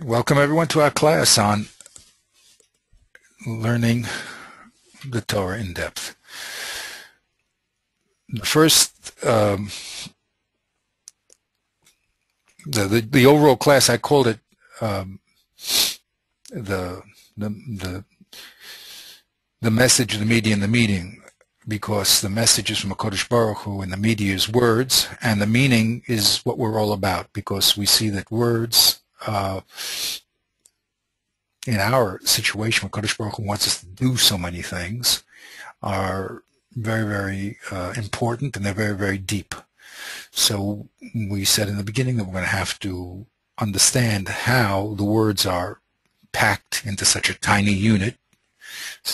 Welcome everyone to our class on learning the Torah in depth. The first, the overall class, I called it the message, the media, and the meaning, because the message is from HaKadosh Baruch Hu and the media is words, and the meaning is what we're all about, because we see that words in our situation, when HaKadosh Baruch Hu wants us to do so many things, are very, very important, and they're very, very deep. So we said in the beginning that we're going to have to understand how the words are packed into such a tiny unit,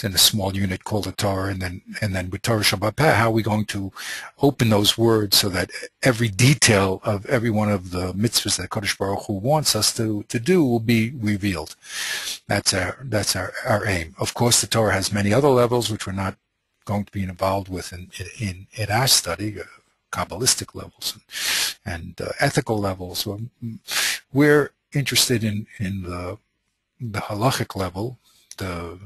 in a small unit called the Torah, and then with Torah Shabbat Peh, how are we going to open those words so that every detail of every one of the mitzvahs that Kodesh Baruch Hu wants us to do will be revealed. That's our aim. Of course, the Torah has many other levels which we're not going to be involved with in our study, Kabbalistic levels and ethical levels. We're interested in the halachic level, the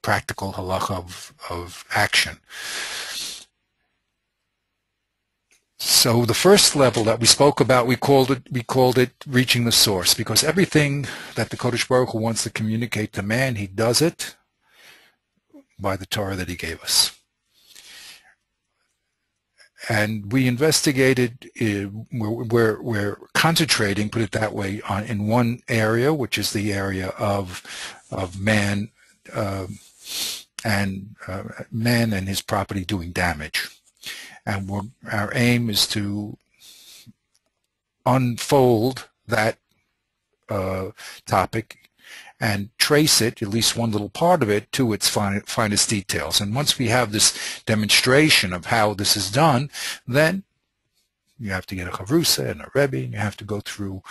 practical halacha of action. So the first level that we spoke about, we called it reaching the source, because everything that the Kodesh Baruch Hu wants to communicate to man, he does it by the Torah that he gave us. And we investigated, we're concentrating, put it that way, in one area, which is the area of man man and his property doing damage. And our aim is to unfold that topic and trace it, at least one little part of it, to its finest details. And once we have this demonstration of how this is done, then you have to get a chavrusa and a rebbe, and you have to go through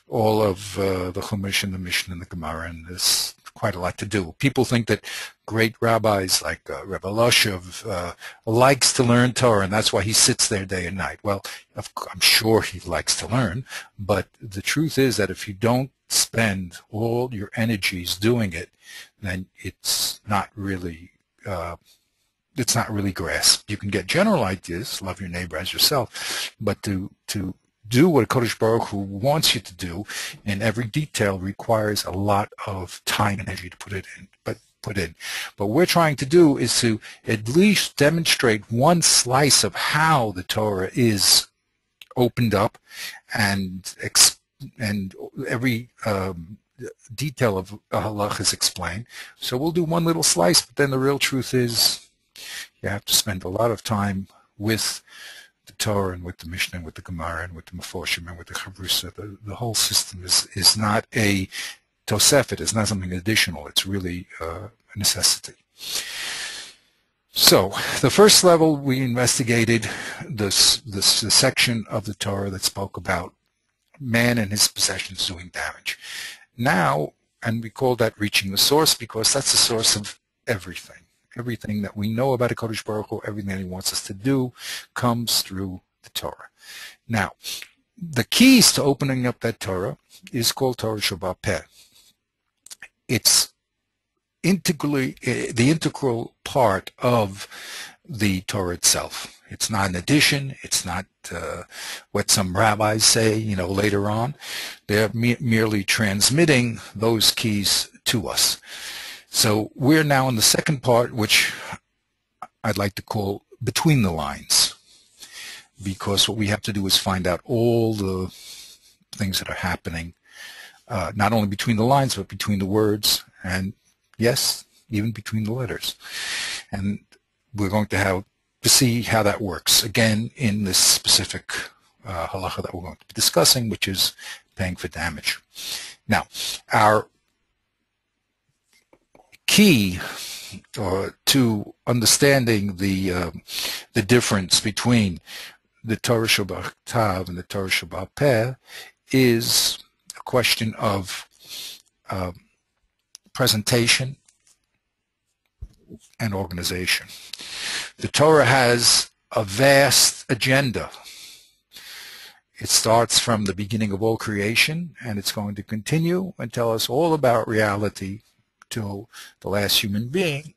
all of the Chumash and the Mishnah and the Gemara, and there's quite a lot to do. People think that great rabbis like Rebbe Loshev likes to learn Torah, and that's why he sits there day and night. Well, I'm sure he likes to learn, but the truth is that if you don't spend all your energies doing it, then it's not really grasped. You can get general ideas, love your neighbor as yourself, but to do what Kodesh Baruch Hu wants you to do in every detail requires a lot of time and energy to put in. But what we're trying to do is to at least demonstrate one slice of how the Torah is opened up, and every detail of a halach is explained. So we'll do one little slice, but then the real truth is you have to spend a lot of time with the Torah and with the Mishnah and with the Gemara and with the Meforshim and with the Chavrusa. The whole system is not a tosefet. It's not something additional. It's really a necessity. So the first level, we investigated the section of the Torah that spoke about man and his possessions doing damage. Now, and we call that reaching the source, because that's the source of everything. Everything that we know about HaKadosh Baruch Hu, everything that he wants us to do, comes through the Torah. Now, the keys to opening up that Torah is called Torah Shabbat Peh. It's the integral part of the Torah itself. It's not an addition. It's not what some rabbis say, later on. They're merely transmitting those keys to us. So we're now in the second part, which I'd like to call between the lines, because what we have to do is find out all the things that are happening, not only between the lines, but between the words, and yes, even between the letters. And we're going to have to see how that works, again, in this specific halacha that we're going to be discussing, which is paying for damage. Now, our key to understanding the difference between the Torah Shabbat Tav and the Torah Shabbat Peh is a question of presentation and organization. The Torah has a vast agenda. It starts from the beginning of all creation, and it's going to continue and tell us all about reality till the last human being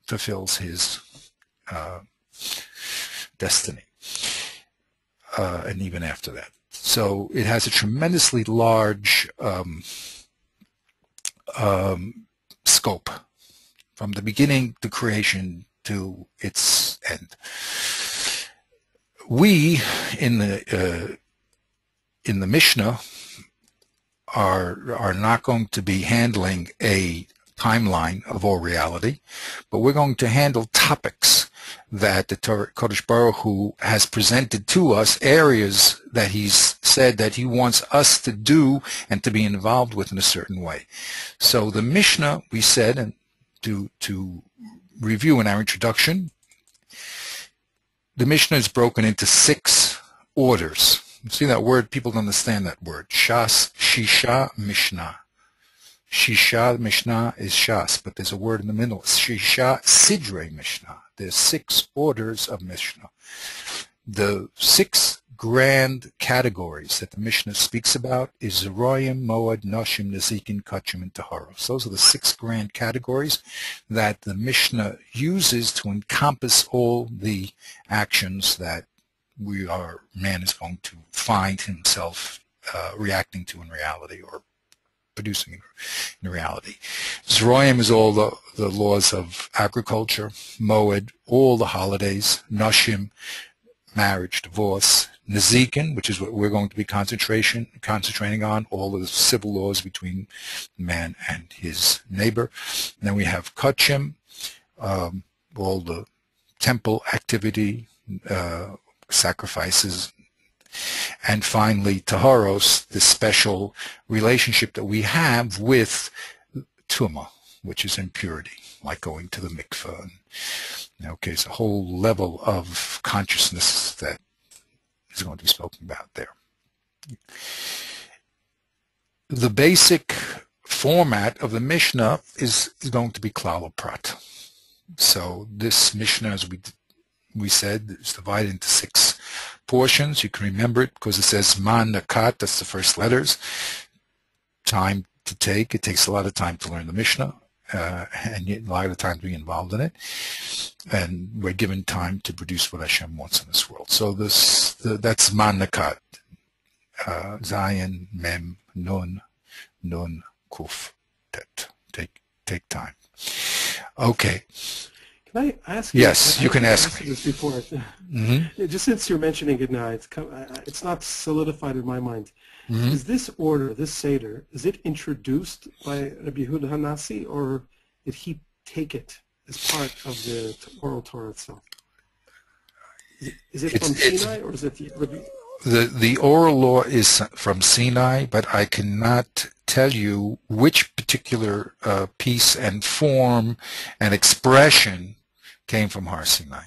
fulfills his destiny, and even after that. So it has a tremendously large scope, from the beginning to creation to its end. We in the Mishnah are not going to be handling a timeline of all reality, but we're going to handle topics that the Kodesh Baruch Hu has presented to us, areas that he's said that he wants us to do and to be involved with in a certain way. So the Mishnah, we said, and to review in our introduction, the Mishnah is broken into 6 orders. You see that word? People don't understand that word. Shas, Shisha, Mishnah. Shisha, Mishnah is Shas, but there's a word in the middle. Shisha, Sidrei Mishnah. There's 6 orders of Mishnah. The 6 grand categories that the Mishnah speaks about is Zeroyim, Moed, Noshim, Nezikin, Kachim, and Taharos. Those are the 6 grand categories that the Mishnah uses to encompass all the actions that man is going to find himself reacting to in reality, or producing in reality. Zeroyim is all the laws of agriculture. Moed, all the holidays. Noshim, marriage, divorce. Nezikin, which is what we're going to be concentrating on, all of the civil laws between man and his neighbor. And then we have Kachim, all the temple activity, sacrifices. And finally, Taharos, the special relationship that we have with Tumah, which is impurity, like going to the mikveh. Okay, it's a whole level of consciousness that is going to be spoken about there. The basic format of the Mishnah is going to be klal prat. So this Mishnah, as we said, is divided into 6 portions. You can remember it because it says man nakat, that's the first letters. Time to take. It takes a lot of time to learn the Mishnah, and a lot of time to be involved in it. And we're given time to produce what Hashem wants in this world. So that's man nakat. Zayin, mem, nun, kuf, tet. Take time. Okay. Can I ask you? Yes, you can ask me. This before. Just since you're mentioning it now, it's not solidified in my mind. Is this order, this Seder, is it introduced by Rabbi Yehuda Hanassi, or did he take it as part of the oral Torah itself? Is it from Sinai, or is it Rabbi? The oral law is from Sinai, but I cannot tell you which particular piece and form and expression came from Har Sinai.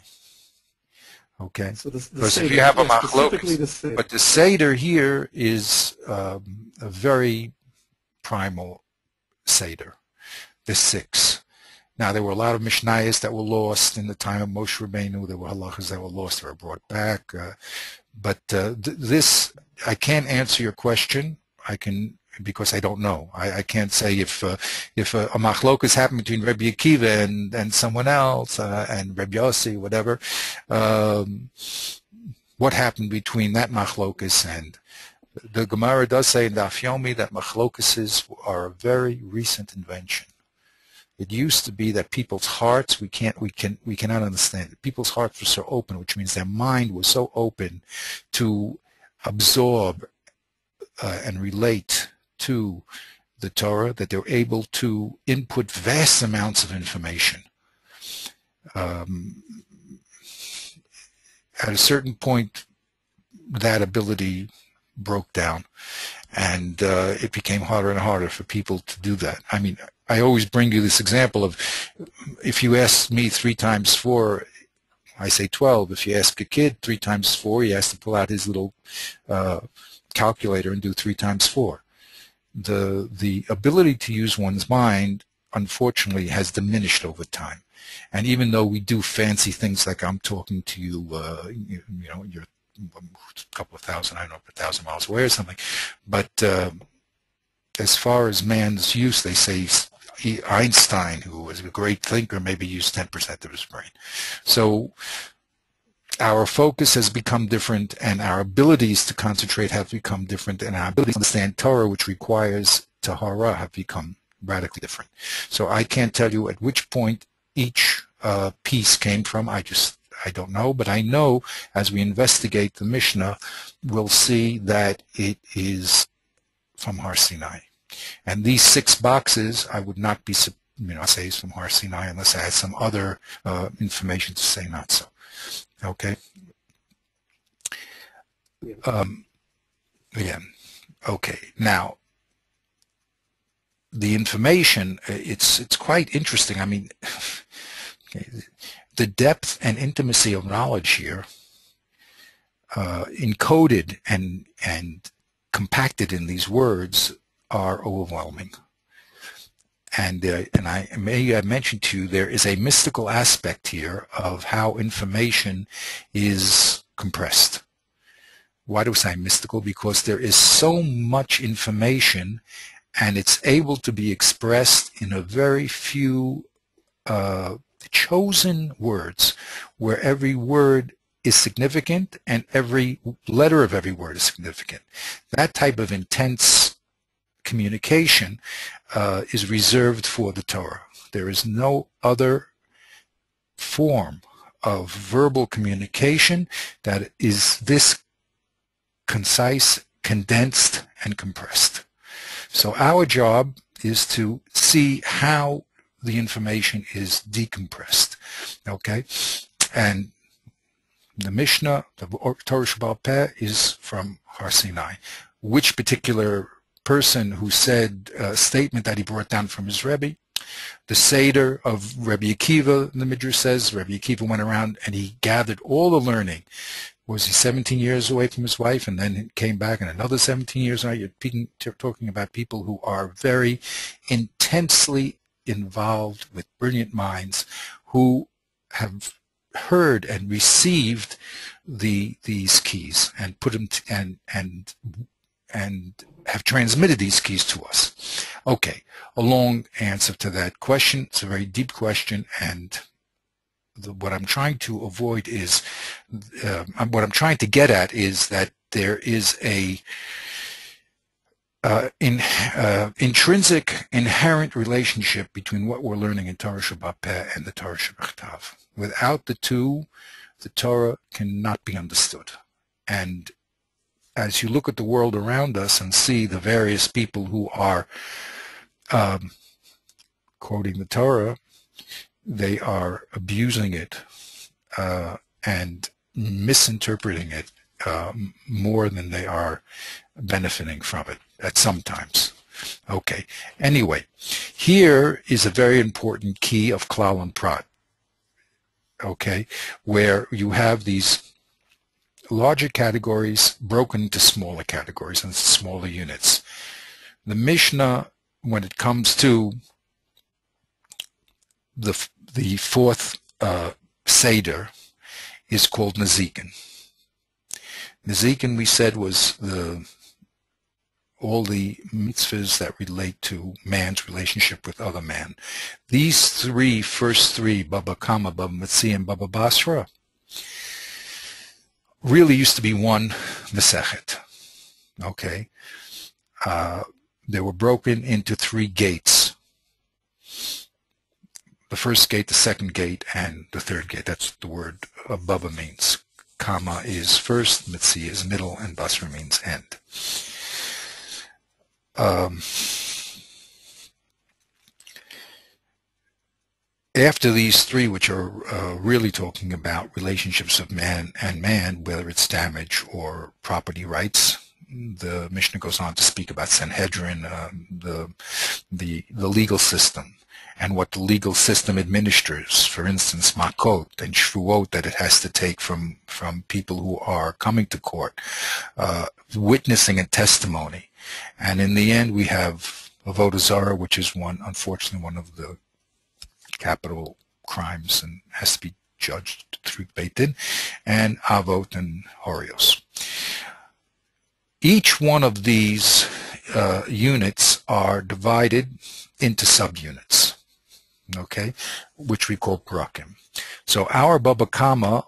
Okay? So because if you have a machlokas, but the Seder here is a very primal Seder, the 6. Now, there were a lot of Mishnayos that were lost in the time of Moshe Rabbeinu. There were halachas that were lost, that were brought back. But this, I can't answer your question. Because I don't know. I can't say if a machlokas happened between Rabbi Akiva and someone else, and Rabbi Yossi, whatever, what happened between that machlokas. And the Gemara does say in Daf Yomi that machlokases are a very recent invention. It used to be that people's hearts, we cannot understand it. People's hearts were so open, which means their mind was so open to absorb and relate to the Torah that they're able to input vast amounts of information. At a certain point, that ability broke down, and it became harder and harder for people to do that. I mean, I always bring you this example of, if you ask me 3 times 4, I say 12. If you ask a kid 3 times 4, he has to pull out his little calculator and do 3 times 4. The ability to use one's mind, unfortunately, has diminished over time. And even though we do fancy things like I'm talking to you, you know, you're a couple of thousand, I don't know, 1,000 miles away or something. But as far as man's use, they say Einstein, who was a great thinker, maybe used 10% of his brain. So our focus has become different, and our abilities to concentrate have become different, and our abilities to understand Torah, which requires Tahara, have become radically different. So I can't tell you at which point each piece came from. I don't know, but I know as we investigate the Mishnah, we'll see that it is from Har Sinai. And these 6 boxes, I would not be, say it's from Har Sinai unless I had some other information to say not so. Okay. Again. Okay. Now, the information, it's quite interesting. I mean, okay, the depth and intimacy of knowledge here, encoded and compacted in these words, are overwhelming. And I mentioned to you, there is a mystical aspect here of how information is compressed. Why do we say mystical? Because there is so much information, and it's able to be expressed in a very few chosen words, where every word is significant and every letter of every word is significant. That type of intense communication is reserved for the Torah. There is no other form of verbal communication that is this concise, condensed, and compressed. So our job is to see how the information is decompressed. Okay? And the Mishnah, the Torah Sheba'al Peh, is from Har Sinai. Which particular person who said a statement that he brought down from his Rebbe, the Seder of Rebbe Akiva, the Midrash says, Rebbe Akiva went around and he gathered all the learning. Was he 17 years away from his wife and then came back and another 17 years? You're talking about people who are very intensely involved with brilliant minds who have heard and received these keys and put them and have transmitted these keys to us. Okay, a long answer to that question. It's a very deep question, and what I'm trying to avoid is, what I'm trying to get at is that there is a intrinsic, inherent relationship between what we're learning in Torah Sheba'al Peh and the Torah Shebachtav. Without the two, the Torah cannot be understood. And as you look at the world around us and see the various people who are quoting the Torah, they are abusing it and misinterpreting it more than they are benefiting from it at some times. Okay, anyway, here is a very important key of Klal and Prat, okay, where you have these larger categories broken into smaller categories and smaller units. The Mishnah, when it comes to the fourth Seder, is called Nezikin. Nezikin, we said, was all the mitzvahs that relate to man's relationship with other man. These first three, Baba Kama, Baba Metzi, and Baba Basra, really used to be one Masechet. Okay? They were broken into 3 gates. The first gate, the second gate, and the third gate. That's what the word Baba means. Kama is first, Metzi is middle, and Basra means end. After these 3, which are really talking about relationships of man and man, whether it's damage or property rights, the Mishnah goes on to speak about Sanhedrin, the legal system, and what the legal system administers. For instance, makot and shvuot that it has to take from people who are coming to court, witnessing and testimony. And in the end, we have avodah zarah, which is unfortunately one of the capital crimes and has to be judged through Beit Din, and Avot and Horios. Each one of these units are divided into subunits, okay, which we call prakim. So our Baba Kama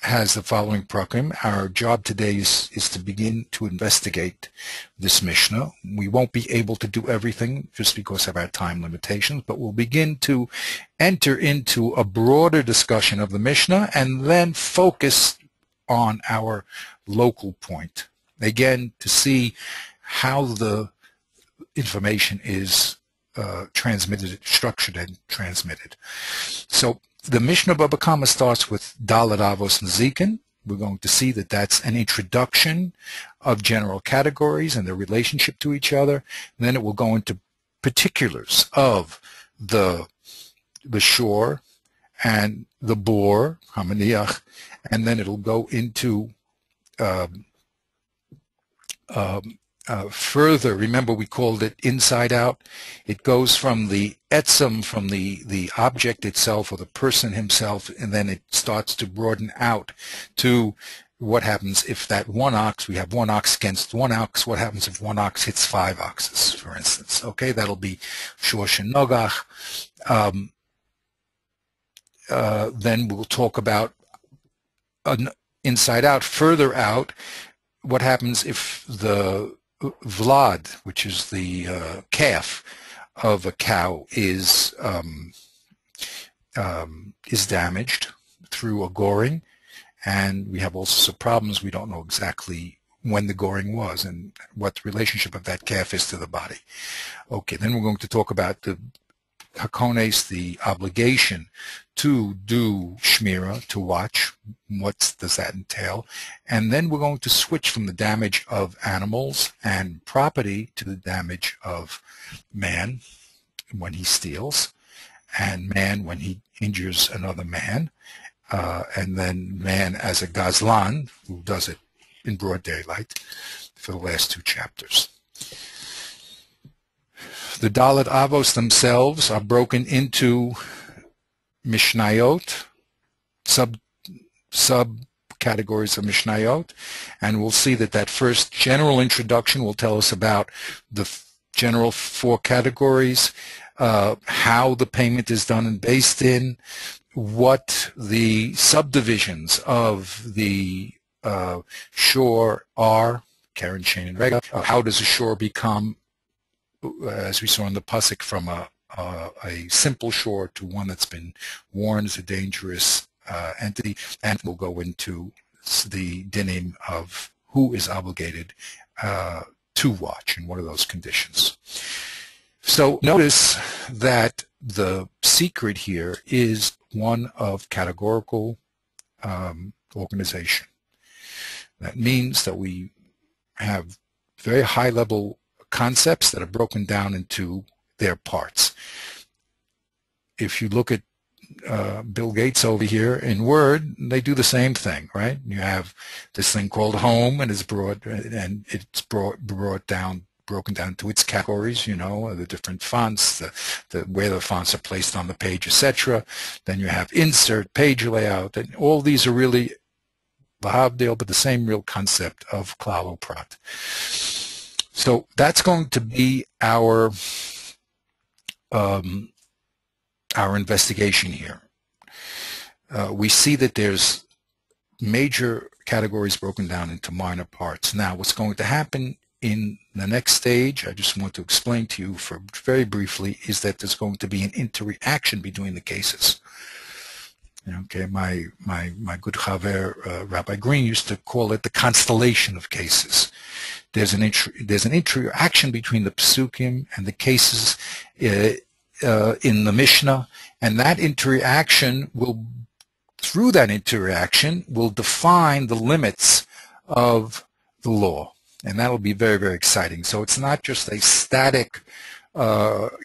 has the following prakim. Our job today is to begin to investigate this Mishnah. We won't be able to do everything just because of our time limitations, but we'll begin to enter into a broader discussion of the Mishnah and then focus on our local point. Again, to see how the information is transmitted, structured and transmitted. So the Mishnah Baba Kama starts with Dalet Avos and Zikin. We're going to see that that's an introduction of general categories and their relationship to each other. And then it will go into particulars of the shore and the bor, Hamaniach, and then it'll go into further. Remember, we called it inside out. It goes from the etzem, from the object itself or the person himself, and then it starts to broaden out to what happens if that one ox, we have one ox against one ox, what happens if one ox hits 5 oxes, for instance. Okay, that'll be shosh and nogach. Then we'll talk about inside out, further out, what happens if the vlad, which is the calf of a cow, is damaged through a goring, and we have all sorts of problems. We don't know exactly when the goring was and what the relationship of that calf is to the body. Okay, then we're going to talk about the hakones, the obligation to do shmira, to watch. What does that entail? And then we're going to switch from the damage of animals and property to the damage of man when he steals, and man when he injures another man, and then man as a gazlan, who does it in broad daylight, for the last 2 chapters. The Dalet Avos themselves are broken into Mishnayot, sub-categories of Mishnayot, and we'll see that first general introduction will tell us about the general 4 categories, how the payment is done and based in, what the subdivisions of the shore are, Karen, Shane, and Rega. How does a shore become, as we saw in the pasuk, from a simple shore to one that's been warned as a dangerous entity, and we'll go into the dinim of who is obligated to watch and what are those conditions. So notice that the secret here is one of categorical organization. That means that we have very high-level concepts that are broken down into their parts. If you look at Bill Gates over here in Word, they do the same thing, right? You have this thing called home, and it's broken down to its categories, you know, the different fonts, where the fonts are placed on the page, etc. Then you have insert, page layout, and all these are really lahavdil, but the same real concept of klal uprat. So that's going to be our investigation here. We see that there's major categories broken down into minor parts. Now, what's going to happen in the next stage, I just want to explain to you very briefly, is that there's going to be an interaction between the cases. Okay, my good chaver, Rabbi Green, used to call it the constellation of cases. There's an interaction between the psukim and the cases in the Mishnah, and that interaction will, through that interaction, will define the limits of the law, and that'll be very, very exciting. So it's not just a static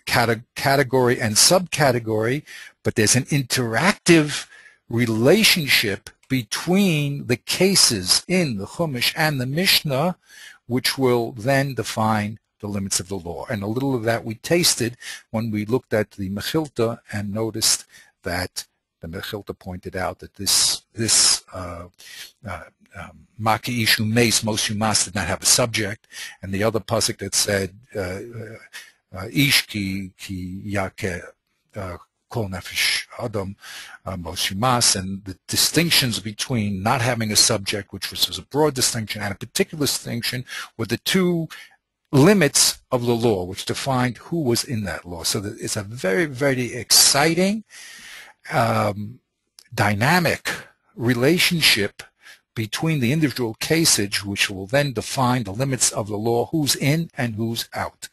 category and subcategory, but there's an interactive relationship between the cases in the Chumash and the Mishnah, which will then define the limits of the law. And a little of that we tasted when we looked at the Mechilta and noticed that The Mechilta pointed out that this Maki Ishu Mace Moshe Mas did not have a subject, and the other pasuk that said Ish ki Yake Kol Nefesh Adam Moshe Mas, and the distinctions between not having a subject, which was a broad distinction, and a particular distinction were the two limits of the law, which defined who was in that law. So that it's a very, very exciting, dynamic relationship between the individual cases, which will then define the limits of the law, who's in and who's out,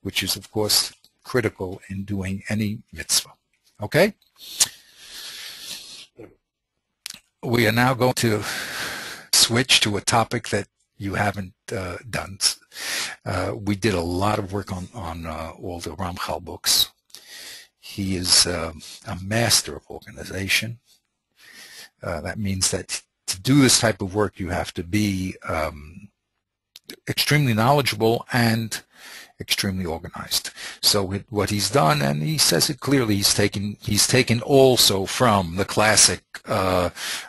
which is, of course, critical in doing any mitzvah. Okay? We are now going to switch to a topic that you haven't done. We did a lot of work on all the Ramchal books. He is a master of organization. That means that to do this type of work, you have to be extremely knowledgeable and extremely organized. So what he's done, and he says it clearly, he's taken also from the classic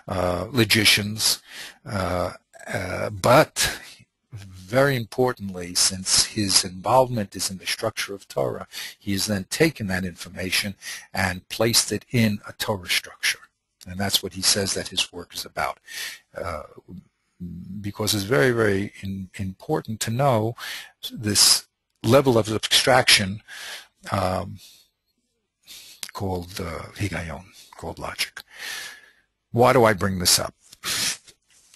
logicians, but very importantly, since his involvement is in the structure of Torah, he has then taken that information and placed it in a Torah structure. And that's what he says that his work is about. Because it's very, very important to know this level of abstraction called higayon, called logic. Why do I bring this up?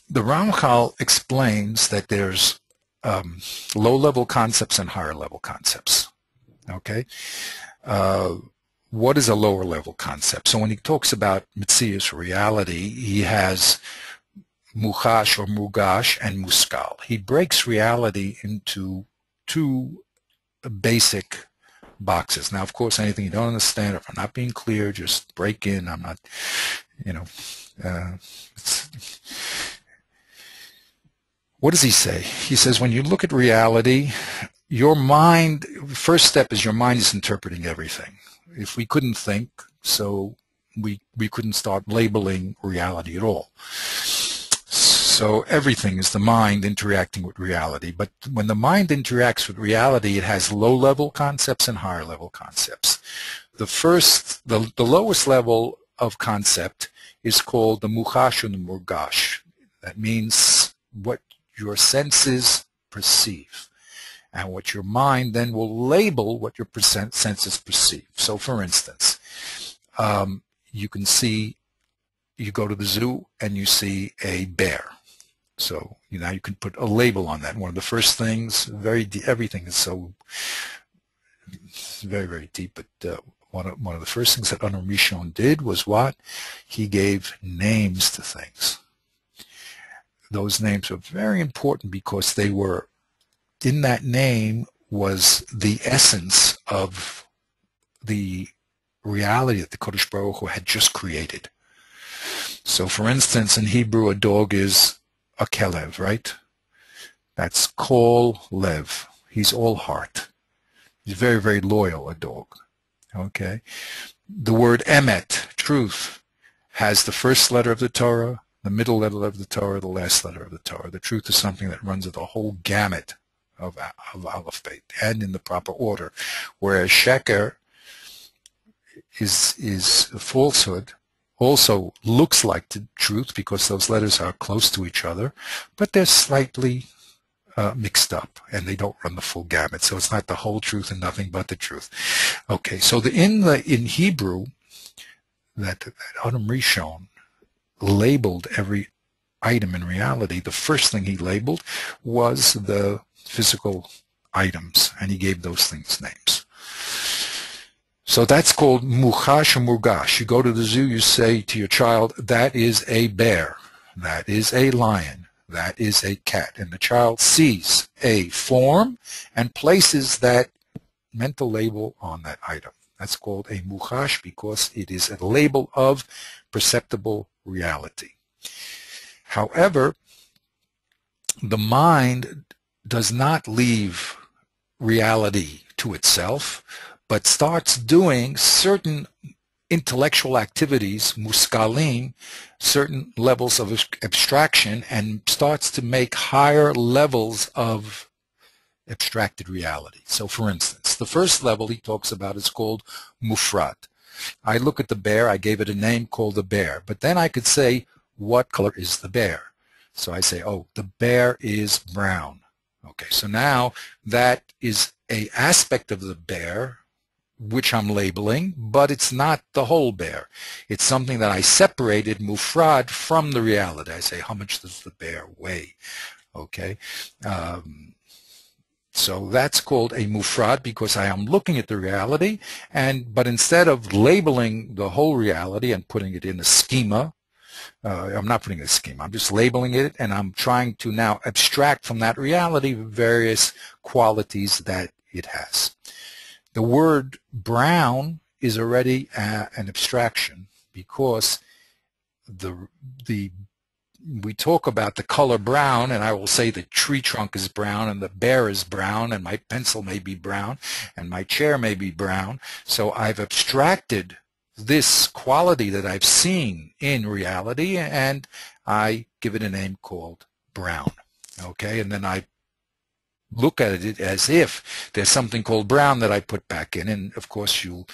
The Ramchal explains that there's low-level concepts and higher-level concepts. Okay? What is a lower-level concept? So when he talks about Metzius, reality, he has Muchash or Mugash and Muskal. He breaks reality into two basic boxes. Now, of course, anything you don't understand, if I'm not being clear, just break in. I'm not, what does he say? He says when you look at reality, your mind, first step is your mind is interpreting everything. If we couldn't think, so we couldn't start labeling reality at all. So everything is the mind interacting with reality. But when the mind interacts with reality, it has low-level concepts and higher-level concepts. The lowest level of concept is called the muchash and the murgash. That means what your senses perceive, and what your mind then will label what your senses perceive. So, for instance, you can see, you go to the zoo and you see a bear. So now you can put a label on that. One of the first things, everything is so very, very deep, but one of the first things that Adam Rishon did was what? He gave names to things. Those names were very important because they were, in that name was the essence of the reality that the Kodesh Baruch Hu had just created. So, for instance, in Hebrew, a dog is a kelev, right? That's kol lev. He's all heart. He's very, very loyal, a dog. Okay? The word emet, truth, has the first letter of the Torah, the middle letter of the Torah, the last letter of the Torah. The truth is something that runs the whole gamut of Aleph Beit, and in the proper order. Whereas sheker is falsehood, also looks like the truth because those letters are close to each other, but they're slightly mixed up, and they don't run the full gamut. So it's not the whole truth and nothing but the truth. Okay, so in Hebrew, that Adam Rishon labeled every item in reality. The first thing he labeled was the physical items, and he gave those things names. So that's called muchash or murgash. You go to the zoo, you say to your child, that is a bear, that is a lion, that is a cat. And the child sees a form and places that mental label on that item. That's called a muchash because it is a label of perceptible reality. However, the mind does not leave reality to itself, but starts doing certain intellectual activities, muskalim, certain levels of abstraction, and starts to make higher levels of abstracted reality. So for instance, the first level he talks about is called mufrad. I look at the bear, I gave it a name called the bear, but then I could say, what color is the bear? So I say, oh, the bear is brown. Okay, so now that is an aspect of the bear which I'm labeling, but it's not the whole bear. It's something that I separated, mufrad, from the reality. I say, how much does the bear weigh? Okay, so that's called a mufrad because I am looking at the reality, but instead of labeling the whole reality and putting it in a schema, I'm not putting a schema, I'm just labeling it, and I'm trying to now abstract from that reality various qualities that it has. The word brown is already an abstraction because we talk about the color brown, and I will say the tree trunk is brown and the bear is brown and my pencil may be brown and my chair may be brown. So I've abstracted this quality that I've seen in reality and I give it a name called brown. Okay, and then I look at it as if there's something called brown that I put back in, and of course you'll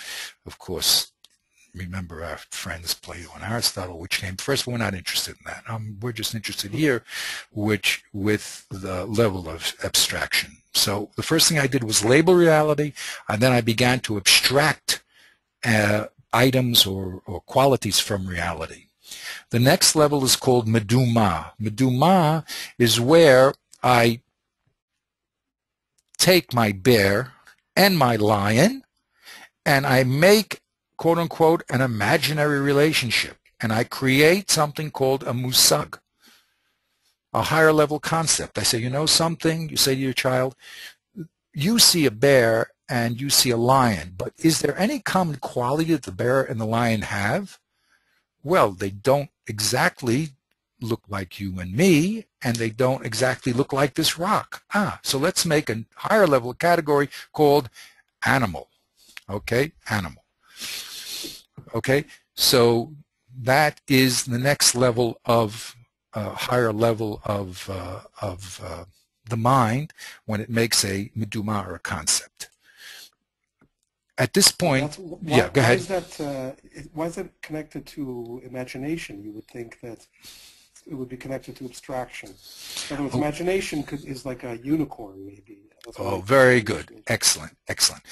remember our friends Plato and Aristotle, which came first, but we're not interested in that. We're just interested here with the level of abstraction. So the first thing I did was label reality, and then I began to abstract items or qualities from reality. The next level is called meduma. Meduma is where I take my bear and my lion and I make, quote unquote, an imaginary relationship, and I create something called a musag, a higher level concept. I say, you know something? You say to your child, you see a bear and you see a lion, but is there any common quality that the bear and the lion have? Well, they don't exactly look like you and me, and they don't exactly look like this rock. So let's make a higher level category called animal. Okay, animal. Okay, so that is the next level of higher level of the mind when it makes a meduma or a concept. At this point, yeah, go ahead. Why is that connected to imagination? You would think that it would be connected to abstraction. In other words, imagination is like a unicorn, maybe. Oh, very good. Excellent, excellent,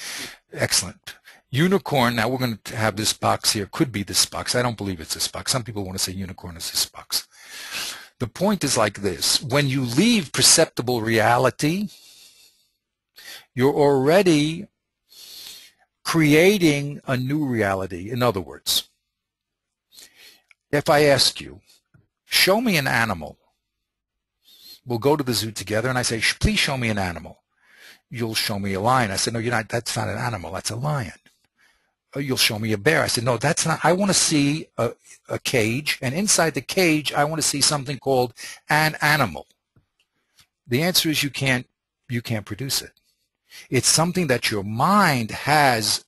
excellent. Unicorn, now we're going to have this box here, could be this box. I don't believe it's this box. Some people want to say unicorn is this box. The point is like this. When you leave perceptible reality, you're already creating a new reality. In other words, if I ask you, show me an animal, we'll go to the zoo together and I say, please show me an animal. You'll show me a lion. I said, no, you're not, that's not an animal, that's a lion. You'll show me a bear. I said, no, that's not, I want to see a cage, and inside the cage I want to see something called an animal. The answer is you can't produce it. It's something that your mind has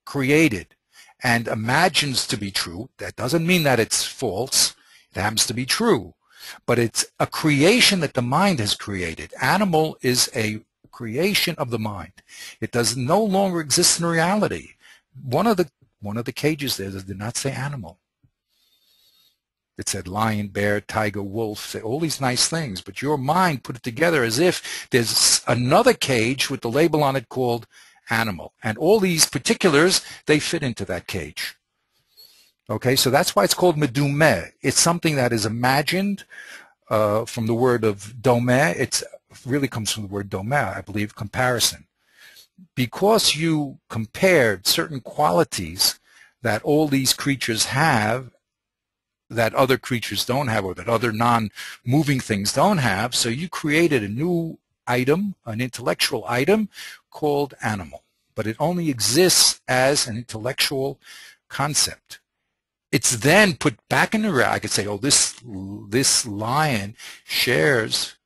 created and imagines to be true. That doesn't mean that it's false. It happens to be true. But it's a creation that the mind has created. Animal is a creation of the mind. It does no longer exist in reality. One of the cages there did not say animal. It said lion, bear, tiger, wolf, all these nice things, but your mind put it together as if there's another cage with the label on it called animal. And all these particulars, they fit into that cage. Okay, so that's why it's called medumeh. It's something that is imagined from the word of domeh. It really comes from the word domeh, I believe, comparison. Because you compared certain qualities that all these creatures have that other creatures don't have, or that other non-moving things don't have, so you created a new item, an intellectual item called animal. But it only exists as an intellectual concept. It's then put back in the reality. I could say, oh, this lion shares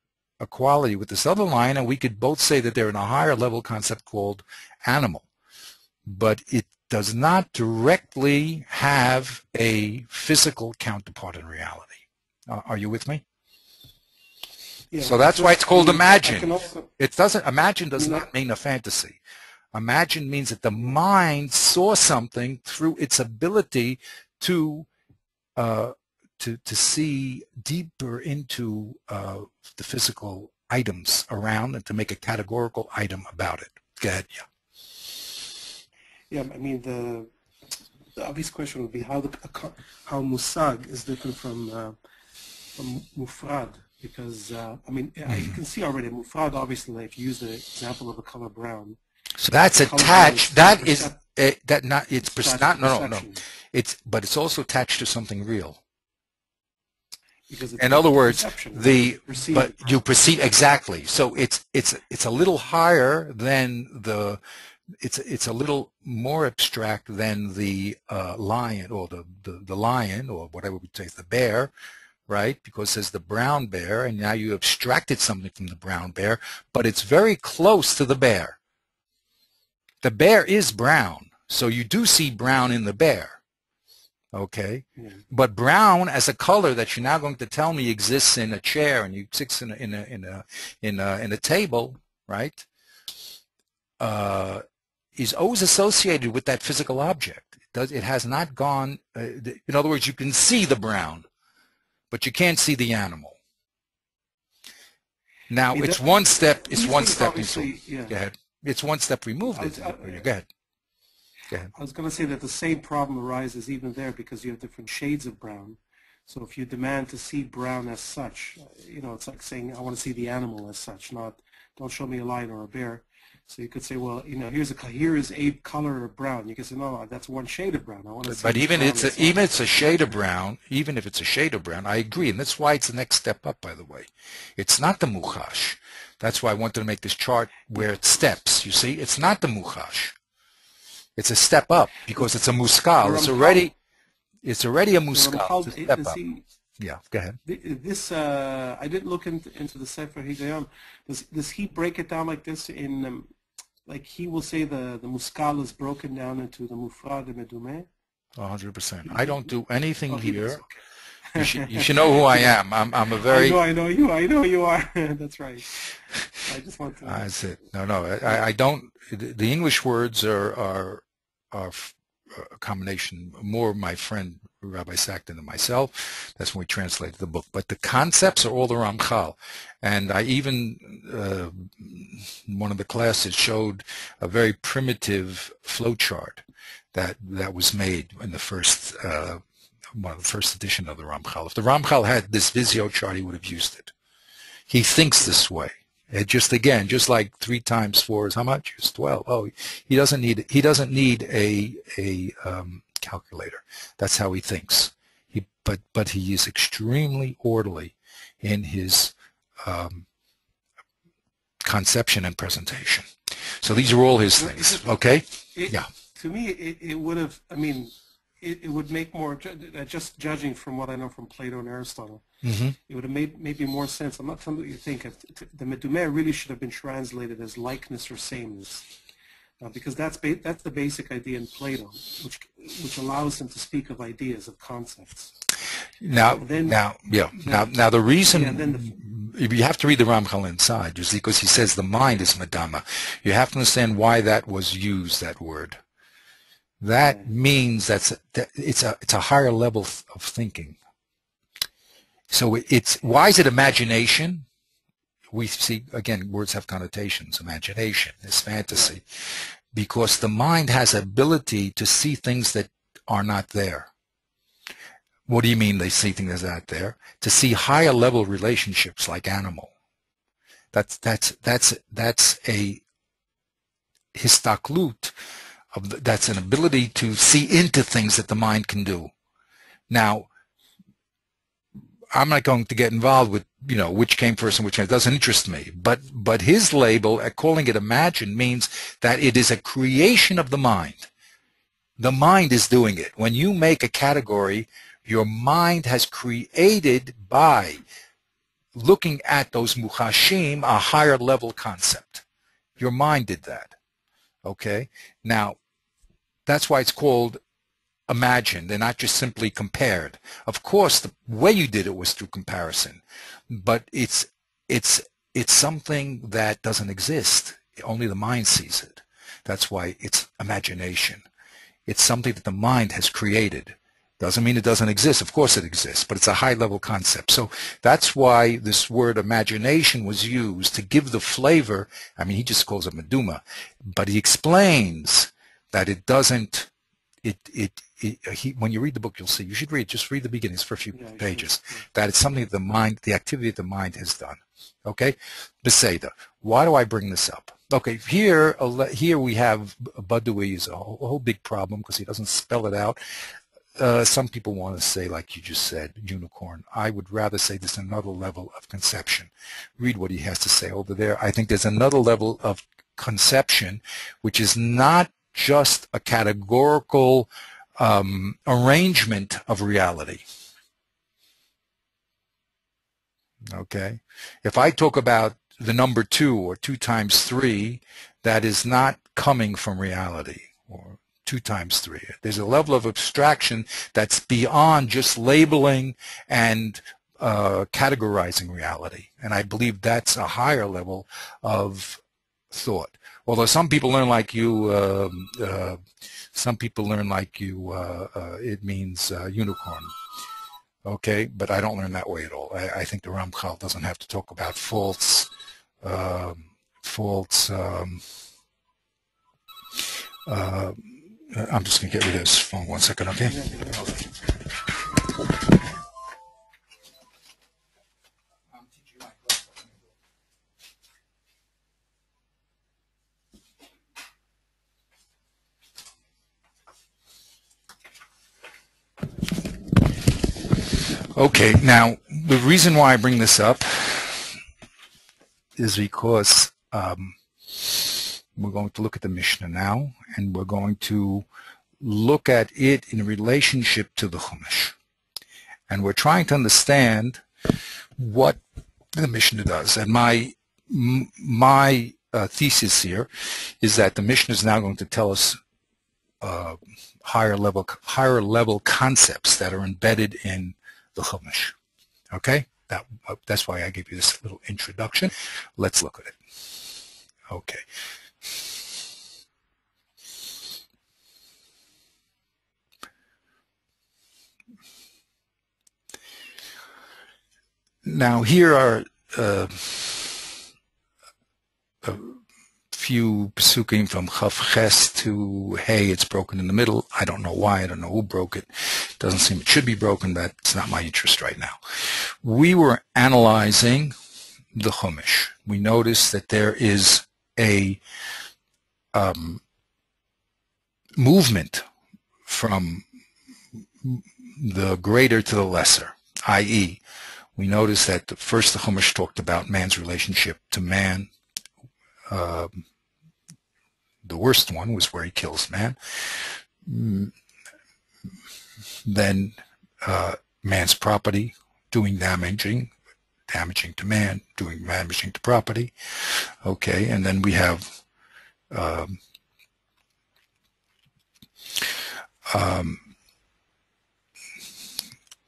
a quality with this other lion, and we could both say that they're in a higher level concept called animal. But does not directly have a physical counterpart in reality. Are you with me? Yeah, so that's why it's called imagine. Imagine does I mean, not mean a fantasy. Imagine means that the mind saw something through its ability to see deeper into the physical items around and to make a categorical item about it. Go ahead. Yeah. Yeah, I mean the obvious question would be how musag is different from mufrad, because I mean you can see already mufrad, obviously if you use the example of the color brown. So that's attached. That is that not. It's not. No. But it's also attached to something real. Because in other words, you perceive exactly. So it's a little higher than the. It's a little more abstract than the lion or the lion or whatever we say, the bear, right? Because there's the brown bear, and now you abstracted something from the brown bear, but it's very close to the bear. The bear is brown, so you do see brown in the bear, okay? Yeah. But brown as a color that you're now going to tell me exists in a chair and exists in a table, right? Is always associated with that physical object. It has not gone. In other words, you can see the brown, but you can't see the animal. Now it's one step. It's one step into. Yeah. Go ahead. It's one step removed. Go ahead. Go ahead. I was going to say that the same problem arises even there because you have different shades of brown. So if you demand to see brown as such, it's like saying I want to see the animal as such, not don't show me a lion or a bear. So you could say, well, here is a color of brown. You can say, no, that's one shade of brown. I want to see. But even if it's a shade of brown, I agree, and that's why it's the next step up. By the way, it's not the muchash. That's why I wanted to make this chart where it steps. You see, it's not the muchash. It's a step up because it's a muskal. It's already a muskal. It's a step up. Yeah, go ahead. This I didn't look into the Sefer Higayon. Does he break it down like this? Like he will say the muskal is broken down into the mufrad and medumeh? 100%. I don't do anything here. Okay. You should know who I am. I'm a very. I know you are. That's right. I just want to. That's it. No. I don't. The English words are a combination. More my friend Rabbi Sackton and myself. That's when we translated the book. But the concepts are all the Ramchal. And I even, one of the classes showed a very primitive flowchart that was made in the first, one of the first edition of the Ramchal. If the Ramchal had this Visio chart, he would have used it. He thinks this way. It just like 3 times 4 is how much? It's 12. Oh, he doesn't need a calculator. That's how he thinks. But he is extremely orderly in his conception and presentation. So these are all his things. Okay? Yeah. To me, it would have. I mean, it would make more. Just judging from what I know from Plato and Aristotle, it would have made maybe more sense. I'm not telling you what you think. The medumeh really should have been translated as likeness or sameness. Because that's the basic idea in Plato, which allows him to speak of ideas, of concepts. Now the reason you have to read the Ramchal inside, just because he says the mind is madama. You have to understand why that was used, that word. That means it's a higher level of thinking. So why is it imagination? We see, again, words have connotations. Imagination is fantasy. Because the mind has ability to see things that are not there. What do you mean they see things that are not there? To see higher level relationships like animal. That's a histaklut. That's an ability to see into things that the mind can do. Now, I'm not going to get involved with, which came first and which came. It doesn't interest me. But his label, calling it imagine, means that it is a creation of the mind. The mind is doing it. When you make a category, your mind has created by looking at those muchashim a higher level concept. Your mind did that. Okay? Now, that's why it's called imagined and not just simply compared. Of course, the way you did it was through comparison, but it's something that doesn't exist. Only the mind sees it. That's why it's imagination. It's something that the mind has created. Doesn't mean it doesn't exist. Of course it exists, but it's a high-level concept. So that's why this word imagination was used to give the flavor. I mean, he just calls it meduma, but he explains that it doesn't. When you read the book, you'll see. You should read. Just read the beginnings for a few pages. That it's something that the mind, the activity that the mind has done. Okay, Beseda. Why do I bring this up? Okay, here we have Badui is a whole big problem because he doesn't spell it out. Some people want to say, like you just said, unicorn. I would rather say there's another level of conception. Read what he has to say over there. I think there's another level of conception, which is not just a categorical arrangement of reality. Okay? If I talk about the number 2 or 2 times 3, that is not coming from reality, or 2 times 3. There's a level of abstraction that's beyond just labeling and categorizing reality. And I believe that's a higher level of thought. Although some people learn like you, it means unicorn. Okay, but I don't learn that way at all. I think the Ramchal doesn't have to talk about false I'm just going to get rid of this phone 1 second, okay? Okay, now the reason why I bring this up is because we're going to look at the Mishnah now, and we're going to look at it in relationship to the Chumash. And we're trying to understand what the Mishnah does. And my thesis here is that the Mishnah is now going to tell us higher level concepts that are embedded in the Chumash. Okay? That's why I gave you this little introduction. Let's look at it. Okay. Now here are a few psukim from Chaf Ches to Hey. It's broken in the middle. I don't know why. I don't know who broke it. Doesn't seem it should be broken, but it's not my interest right now. We were analyzing the Chumash. We noticed that there is a movement from the greater to the lesser, i.e., we notice that first the Chumash talked about man's relationship to man. The worst one was where he kills man. Then man's property, doing damaging to man, doing damaging to property. Okay, and then we have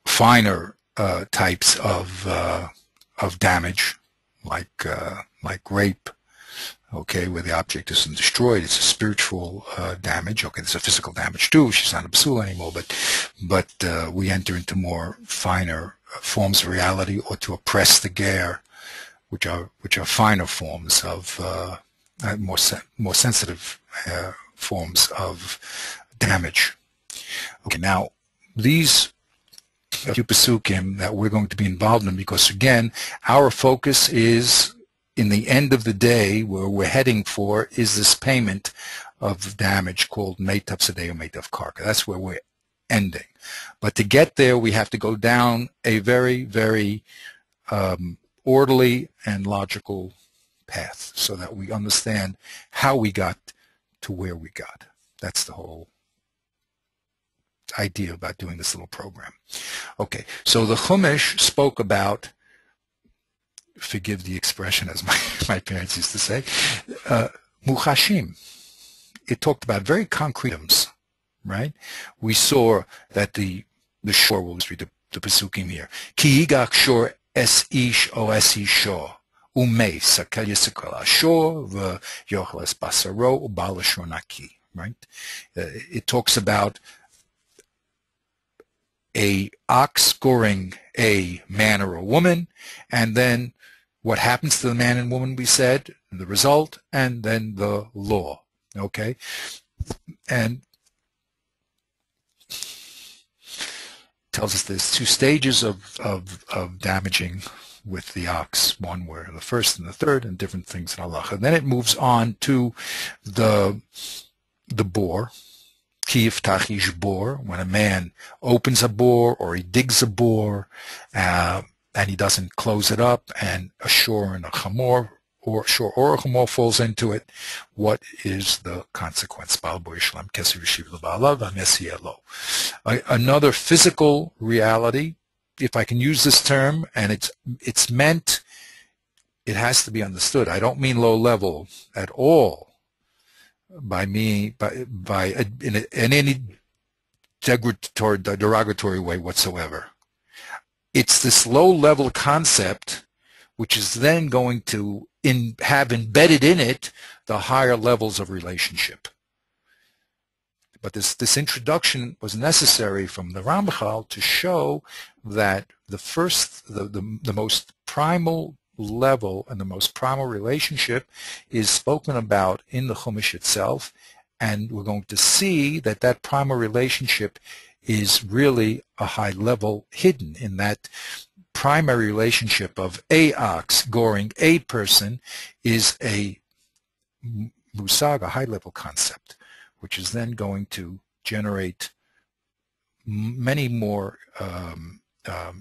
finer types of damage, like rape. Okay, where the object isn't destroyed, it's a spiritual damage. Okay, there's a physical damage too. She's not a psula anymore, but we enter into more finer forms of reality, or to oppress the ger, which are finer forms of more sensitive forms of damage. Okay, now these few pasukim that we're going to be involved in, because again, our focus is, in the end of the day, where we're heading for is this payment of damage called Meitav Sadeo, Meitav Karka. That's where we're ending. But to get there, we have to go down a very, very orderly and logical path so that we understand how we got to where we got. That's the whole idea about doing this little program. Okay, so the Chumash spoke about, forgive the expression as my parents used to say, muchashim. It talked about very concrete items right? We saw that the shore, we'll just read the Pesukim here. Ki yigach shor es ish o es isho, umei sakel yisakel ashor v'yochel es basaro ubal ashor naki, right? It talks about a ox goring a man or a woman, and then what happens to the man and woman, we said, the result, and then the law, okay? And tells us there's two stages of damaging with the ox, one where the first and the third, and different things in halacha. And then it moves on to the bore, ki yiftach ish bore, when a man opens a bore or he digs a bore and he doesn't close it up, and a shor and a chamor, or shor or a chamor falls into it, what is the consequence? Another physical reality, if I can use this term, and it's meant, it has to be understood. I don't mean low level at all by me, in any derogatory way whatsoever. It's this low level concept which is then going to have embedded in it the higher levels of relationship. But this introduction was necessary from the Ramchal to show that the most primal level and the most primal relationship is spoken about in the Chumash itself, and we're going to see that that primal relationship is really a high level hidden in that primary relationship of a ox goring a person is a musag, a high level concept, which is then going to generate many more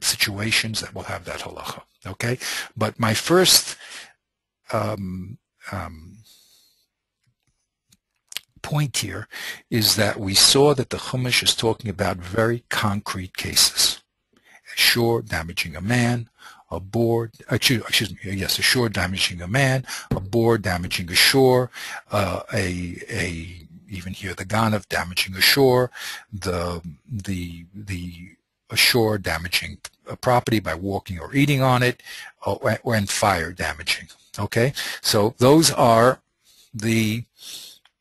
situations that will have that halacha. Okay, but my first point here is that we saw that the Chumash is talking about very concrete cases. A shore damaging a man, a board, a shore damaging a man, a board damaging a shore, even here the ganav damaging a shore, a shore damaging a property by walking or eating on it, and fire damaging. Okay, so those are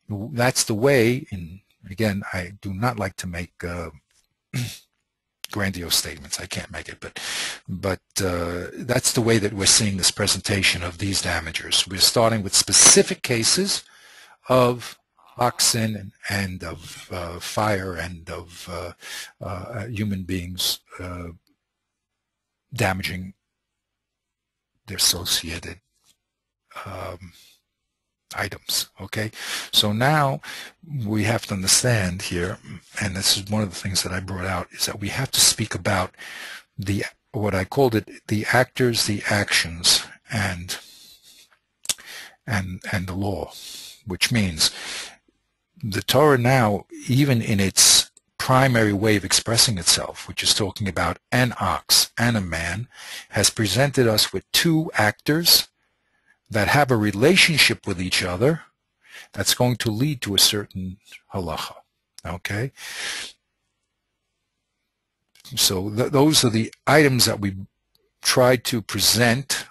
that's the way. And again, I do not like to make grandiose statements. I can't make it, but that's the way that we're seeing this presentation of these damagers. We're starting with specific cases of oxen and of fire and of human beings damaging their associated items. Okay, so now we have to understand here, and this is one of the things that I brought out, is that we have to speak about what I called it, the actors, the actions, and the law, which means the Torah now, even in its primary way of expressing itself, which is talking about an ox and a man, has presented us with two actors that have a relationship with each other that's going to lead to a certain halacha. Okay? So those are the items that we tried to present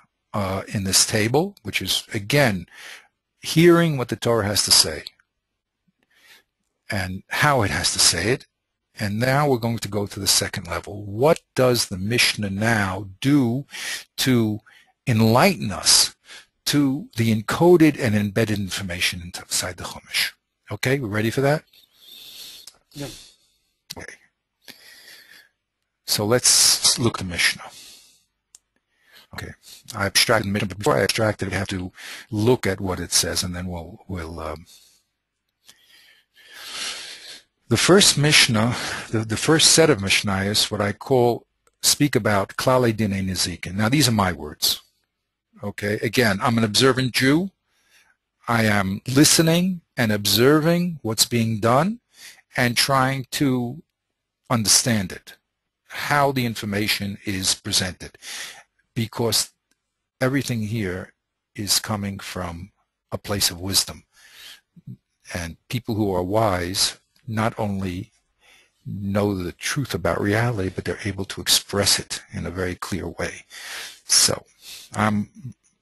in this table, which is, again, hearing what the Torah has to say and how it has to say it. And now we're going to go to the second level. What does the Mishnah now do to enlighten us to the encoded and embedded information inside the Chumash? Okay, we ready for that? Yeah. Okay. So let's look at the Mishnah. Okay, I abstracted the Mishnah, but before I abstract it, we have to look at what it says, and then we'll the first Mishnah, the first set of Mishnayos, what I speak about Klalei Dinei Nezikin. Now these are my words. Okay, again, I'm an observant Jew. I am listening and observing what's being done and trying to understand it, how the information is presented, because everything here is coming from a place of wisdom. And people who are wise not only know the truth about reality, but they're able to express it in a very clear way. So I'm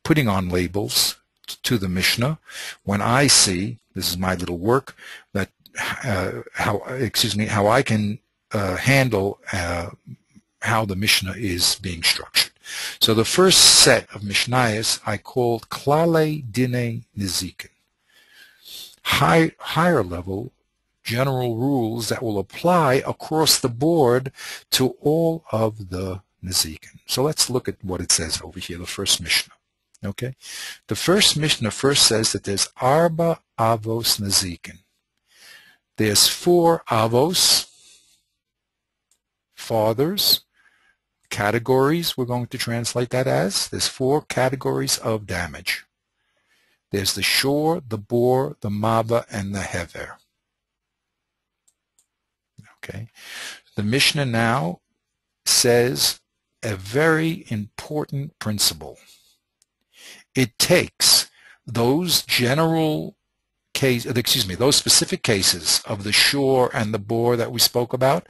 putting on labels to the Mishnah when I see, this is my little work, that how I can handle how the Mishnah is being structured. So the first set of Mishnayos I called Klale Dine Nizikin, higher level general rules that will apply across the board to all of the Nizikin. So let's look at what it says over here, the first Mishnah. Okay, the first Mishnah first says that there's Arba Avos Nizikin. There's 4 Avos, fathers, categories, we're going to translate that as. There's 4 categories of damage. There's the shor, the bor, the maba, and the hever. Okay, the Mishnah now says a very important principle. It takes those general those specific cases of the shor and the bor that we spoke about.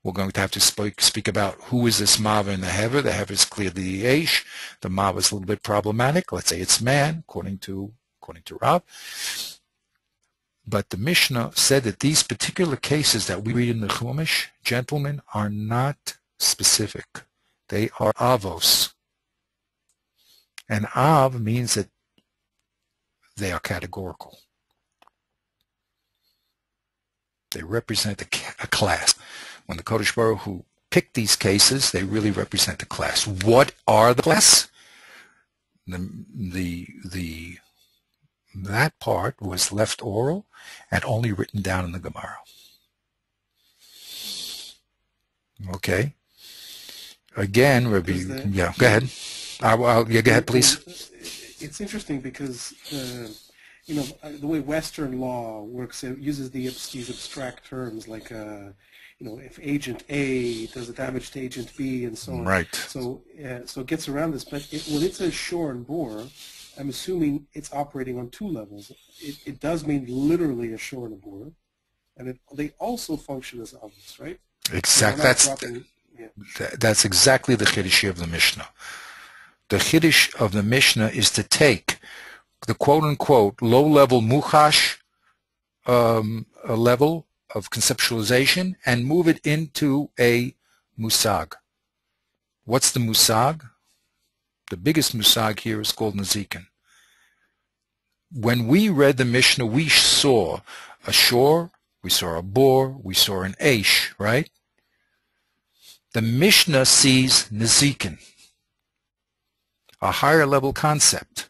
We're going to have to speak about who is this mava and the hever. The hever is clearly the eish. The mava is a little bit problematic. Let's say it's man, according to Rav. But the Mishnah said that these particular cases that we read in the Chumash, gentlemen, are not specific. They are avos. And av means that they are categorical. They represent a class. When the Kodesh Baruch Hu picked these cases, they really represent a class. What are the class? That part was left oral and only written down in the Gemara. Okay. Again, Rabbi, yeah, go ahead. Yeah, go ahead, please. It's interesting because the way Western law works, it uses these abstract terms like if agent A does the damage to agent B and so on. Right. So it gets around this. But when it says shor and bor, I'm assuming it's operating on 2 levels. It does mean literally a shor and a bor, and they also function as avos, right? Exactly. That's exactly the chiddush of the Mishnah. The chiddush of the Mishnah is to take the quote-unquote low-level muchash level of conceptualization and move it into a musag. What's the musag? The biggest musag here is called Nazikin. When we read the Mishnah, we saw a shor, we saw a bor, we saw an eish, right? The Mishnah sees Nazikin, a higher level concept,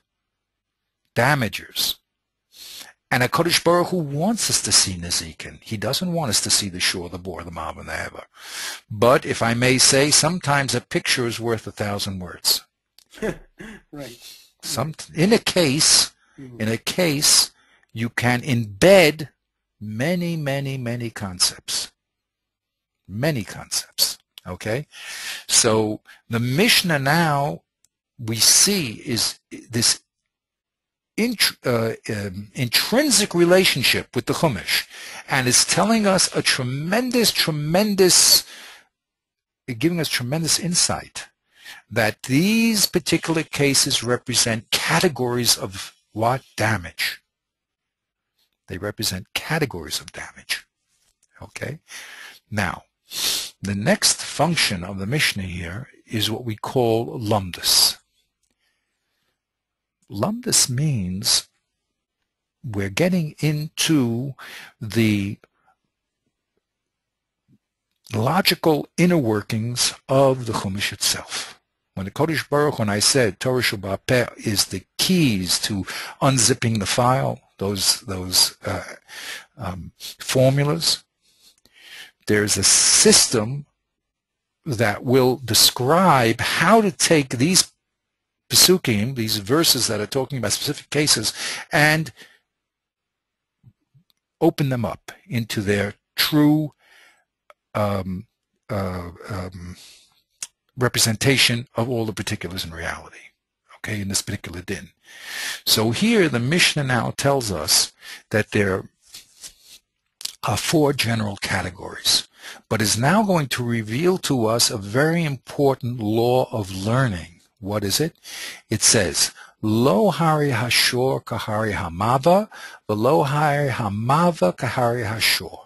damagers. And a Kodesh Baruch Hu wants us to see Nazikin. He doesn't want us to see the shor, the bor, the mav, and the hever. But if I may say, sometimes a picture is worth 1,000 words. Right. In a case, you can embed many, many, many concepts. Many concepts. Okay? So the Mishnah now we see is this intrinsic relationship with the Chumash, and is telling us a giving us tremendous insight that these particular cases represent categories of what? Damage. They represent categories of damage. Okay? Now, the next function of the Mishnah here is what we call lumdus. Lumdus means we're getting into the logical inner workings of the Chumash itself. When the Kodesh Baruch, when I said Torah Sheba'al Peh is the keys to unzipping the file, those formulas, there's a system that will describe how to take these Pesukim, these verses that are talking about specific cases, and open them up into their true representation of all the particulars in reality, okay, in this particular din. So here the Mishnah now tells us that there 4 general categories, but is now going to reveal to us a very important law of learning. What is it? It says, Lo hari hashor kahari hamava, velo hari hamava kahari hashor.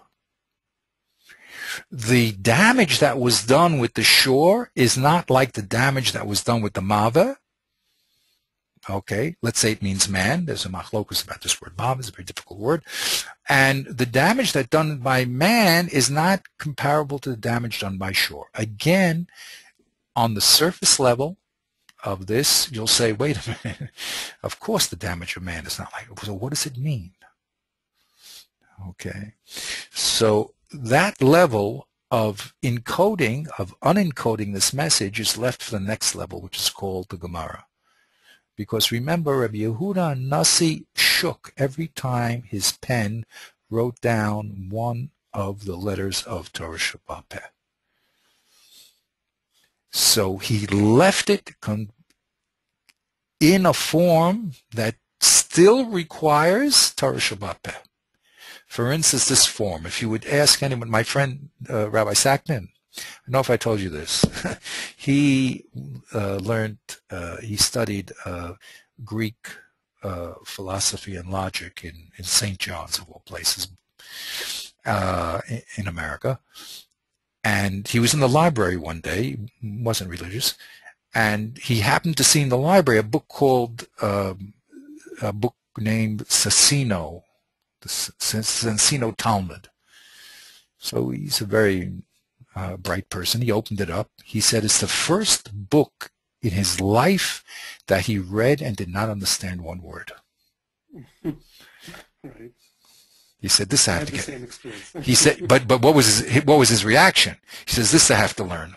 The damage that was done with the shore is not like the damage that was done with the mava. Okay, let's say it means man. There's a machlokus about this word. Mava is a very difficult word. And the damage that done by man is not comparable to the damage done by shore. Again, on the surface level of this, you'll say, wait a minute, of course the damage of man is not like, so what does it mean? Okay, so that level of encoding, of unencoding this message is left for the next level, which is called the Gemara. Because remember, Rabbi Yehuda Nasi shook every time his pen wrote down one of the letters of Torah Sheba'al Peh. So he left it in a form that still requires Torah Sheba'al Peh. For instance, this form, if you would ask anyone, my friend Rabbi Sackman, I don't know if I told you this, he he studied Greek philosophy and logic in St. John's, of all places, in America. And he was in the library one day, he wasn't religious, and he happened to see in the library a book called, a book named Sasino, the Sensino Talmud. So he's a very bright person. He opened it up. He said it's the first book in his life that he read and did not understand one word. Right. He said, "This I have to get." Same experience. He said, "But what was his reaction?" He says, "This I have to learn."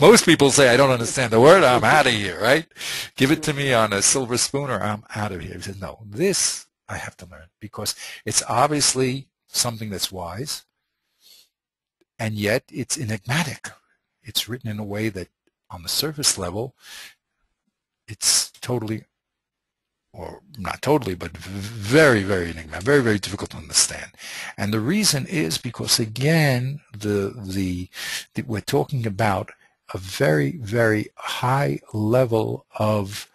Most people say, "I don't understand the word. I'm out of here." Right? Give it to me on a silver spoon, or I'm out of here. He said, "No, this I have to learn because it's obviously something that's wise, and yet it's enigmatic. It's written in a way that, on the surface level, it's totally." Or not totally, but very, very enigmatic, very, very difficult to understand. And the reason is because, again, we're talking about a very, very high level of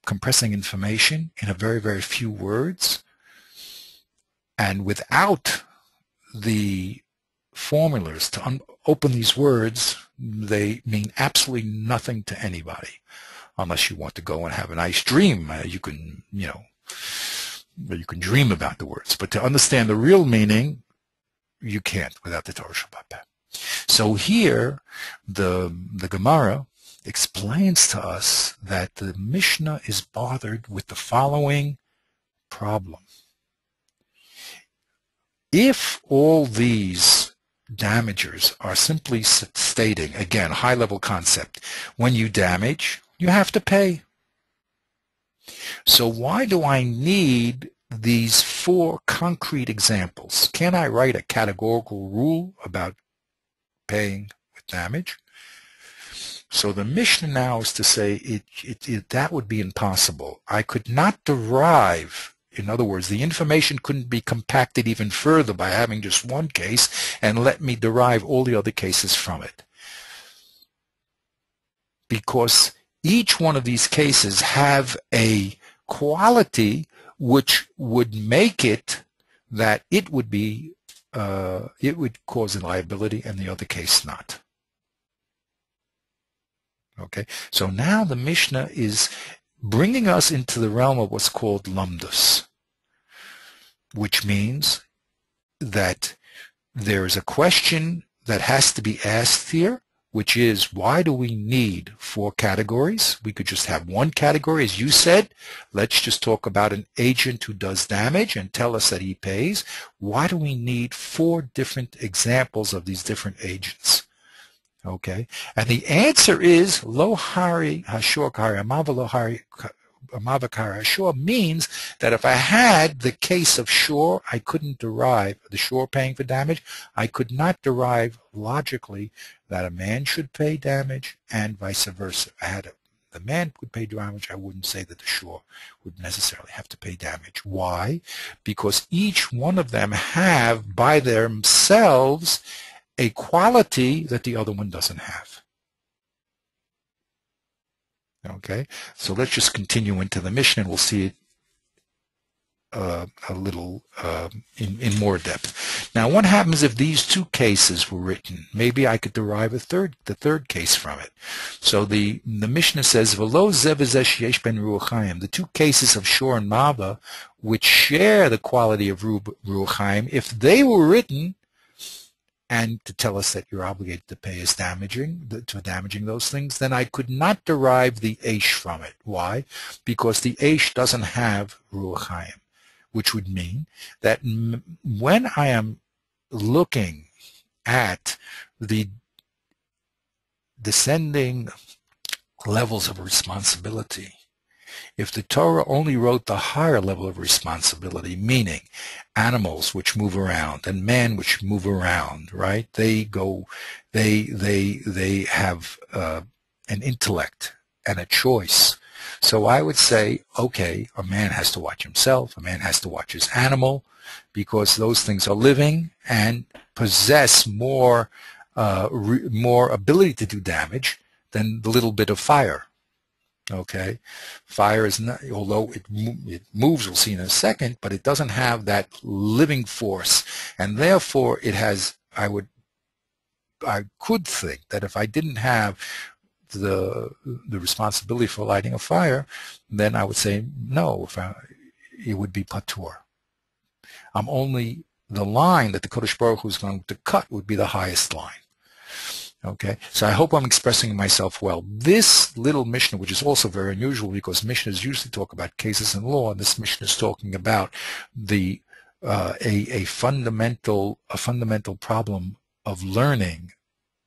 compressing information in a very, very few words. And without the formulas to open these words, they mean absolutely nothing to anybody. Unless you want to go and have a nice dream, you can dream about the words. But to understand the real meaning, you can't without the Torah Sheba'al Peh. So here, the Gemara explains to us that the Mishnah is bothered with the following problem. If all these damagers are simply stating, again, high-level concept, when you damage, you have to pay. So why do I need these 4 concrete examples? Can I write a categorical rule about paying with damage? So the Mishnah now is to say that would be impossible. I could not derive, in other words, the information couldn't be compacted even further by having just one case and let me derive all the other cases from it. Because each one of these cases have a quality which would make it that it would cause a liability and the other case not. Okay, so now the Mishnah is bringing us into the realm of what's called lumdus, which means that there is a question that has to be asked here, which is, why do we need 4 categories? We could just have one category, as you said. Let's just talk about an agent who does damage and tell us that he pays. Why do we need 4 different examples of these different agents? Okay, and the answer is lo hari hashor kari amava lo hari amava kari hashor means that if I had the case of shore, I couldn't derive the shore paying for damage. I could not derive logically that a man should pay damage and vice versa. I had the man would pay damage, I wouldn't say that the shore would necessarily have to pay damage. Why? Because each one of them have, by themselves, a quality that the other one doesn't have. Okay, so let's just continue into the Mishnah, and we'll see it a little in more depth. Now, what happens if these two cases were written? Maybe I could derive the third case from it. So the Mishnah says, "V'lo zeh v'zeh sheyesh ben ruach chaim." The two cases of shor and mava, which share the quality of ruach chaim, if they were written, and to tell us that you're obligated to pay us damaging those things, then I could not derive the eish from it. Why? Because the eish doesn't have ruach chaim, which would mean that when I am looking at the descending levels of responsibility, if the Torah only wrote the higher level of responsibility, meaning animals which move around and men which move around, right? They have an intellect and a choice. So I would say, okay, a man has to watch himself, a man has to watch his animal, because those things are living and possess more ability to do damage than the little bit of fire. Okay, fire is not, although it moves, we'll see in a second, but it doesn't have that living force, and therefore it has. I could think that if I didn't have the responsibility for lighting a fire, then I would say no. It would be patur. I'm only the line that the Kodesh Baruch Hu is going to cut would be the highest line. Okay, so I hope I'm expressing myself well. This little Mishnah, which is also very unusual because Mishnahs usually talk about cases in law, and this Mishnah is talking about the a fundamental problem of learning,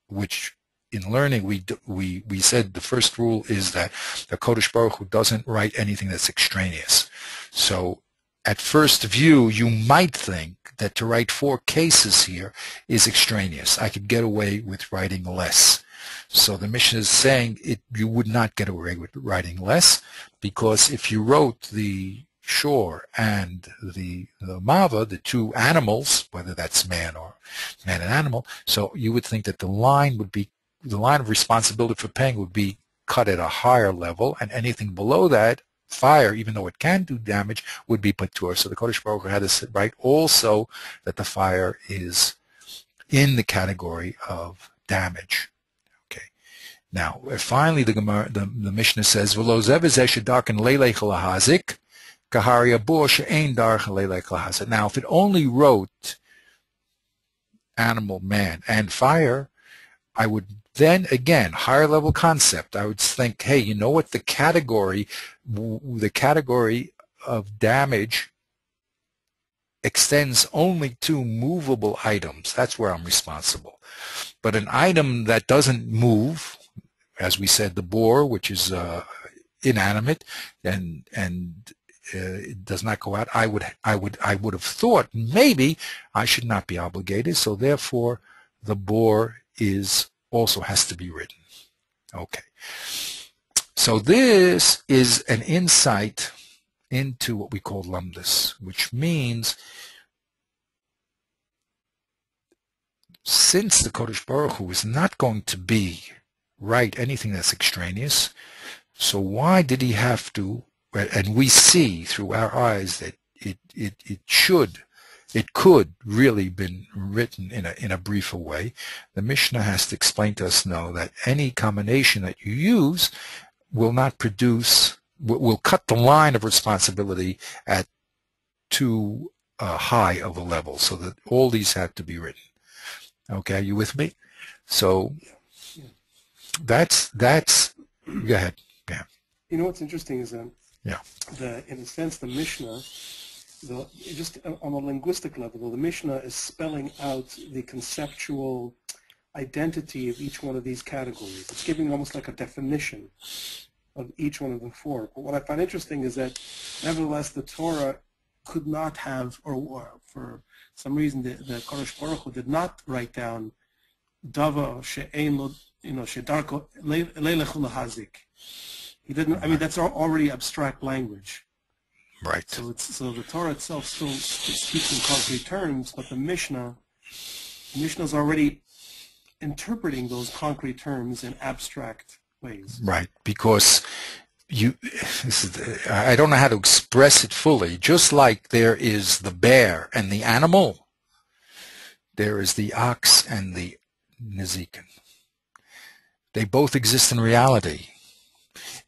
which in learning we said the first rule is that the Kodesh Baruch Hu doesn't write anything that's extraneous. So at first view, you might think that to write 4 cases here is extraneous. I could get away with writing less. So the Mishnah is saying you would not get away with writing less, because if you wrote the shore and the mava, the two animals, whether that's man and animal, so you would think that the line of responsibility for paying would be cut at a higher level, and anything below that, fire, even though it can do damage, would be patur. So the Kodesh Baruch Hu had to write also that the fire is in the category of damage. Okay. Now, finally, the Mishnah says, "V'lo zeh v'zeh shedarken leilech lahazik, kahari abur she'ein darken leilech lahazik." Now, if it only wrote animal, man, and fire, I would then, again, higher level concept, I would think, hey, you know what, the category of damage extends only to movable items. That's where I'm responsible. But an item that doesn't move, as we said, the boar, which is inanimate and it does not go out, I would have thought maybe I should not be obligated. So therefore, the boar also has to be written. Okay. So this is an insight into what we call lumdus, which means since the Kodesh Baruch Hu is not going to write anything that's extraneous, so why did he have to, and we see through our eyes that it could really been written in a briefer way. The Mishnah has to explain to us, no, that any combination that you use will not produce, will cut the line of responsibility at too high of a level, so that all these have to be written. Okay, are you with me? So that's go ahead. Yeah. You know what's interesting is that in a sense the Mishnah, just on a linguistic level, the Mishnah is spelling out the conceptual identity of each one of these categories. It's giving almost like a definition of each one of the 4. But what I find interesting is that, nevertheless, the Torah could not have, or for some reason, the Kodesh Baruch Hu did not write down Dava she'ein lo, shedarko leilech lahazik. He didn't. I mean, that's already abstract language. Right. So the Torah itself still speaks in concrete terms, but the Mishnah is already interpreting those concrete terms in abstract ways. Right, because I don't know how to express it fully. Just like there is the bear and the animal, there is the ox and the nezikin. They both exist in reality.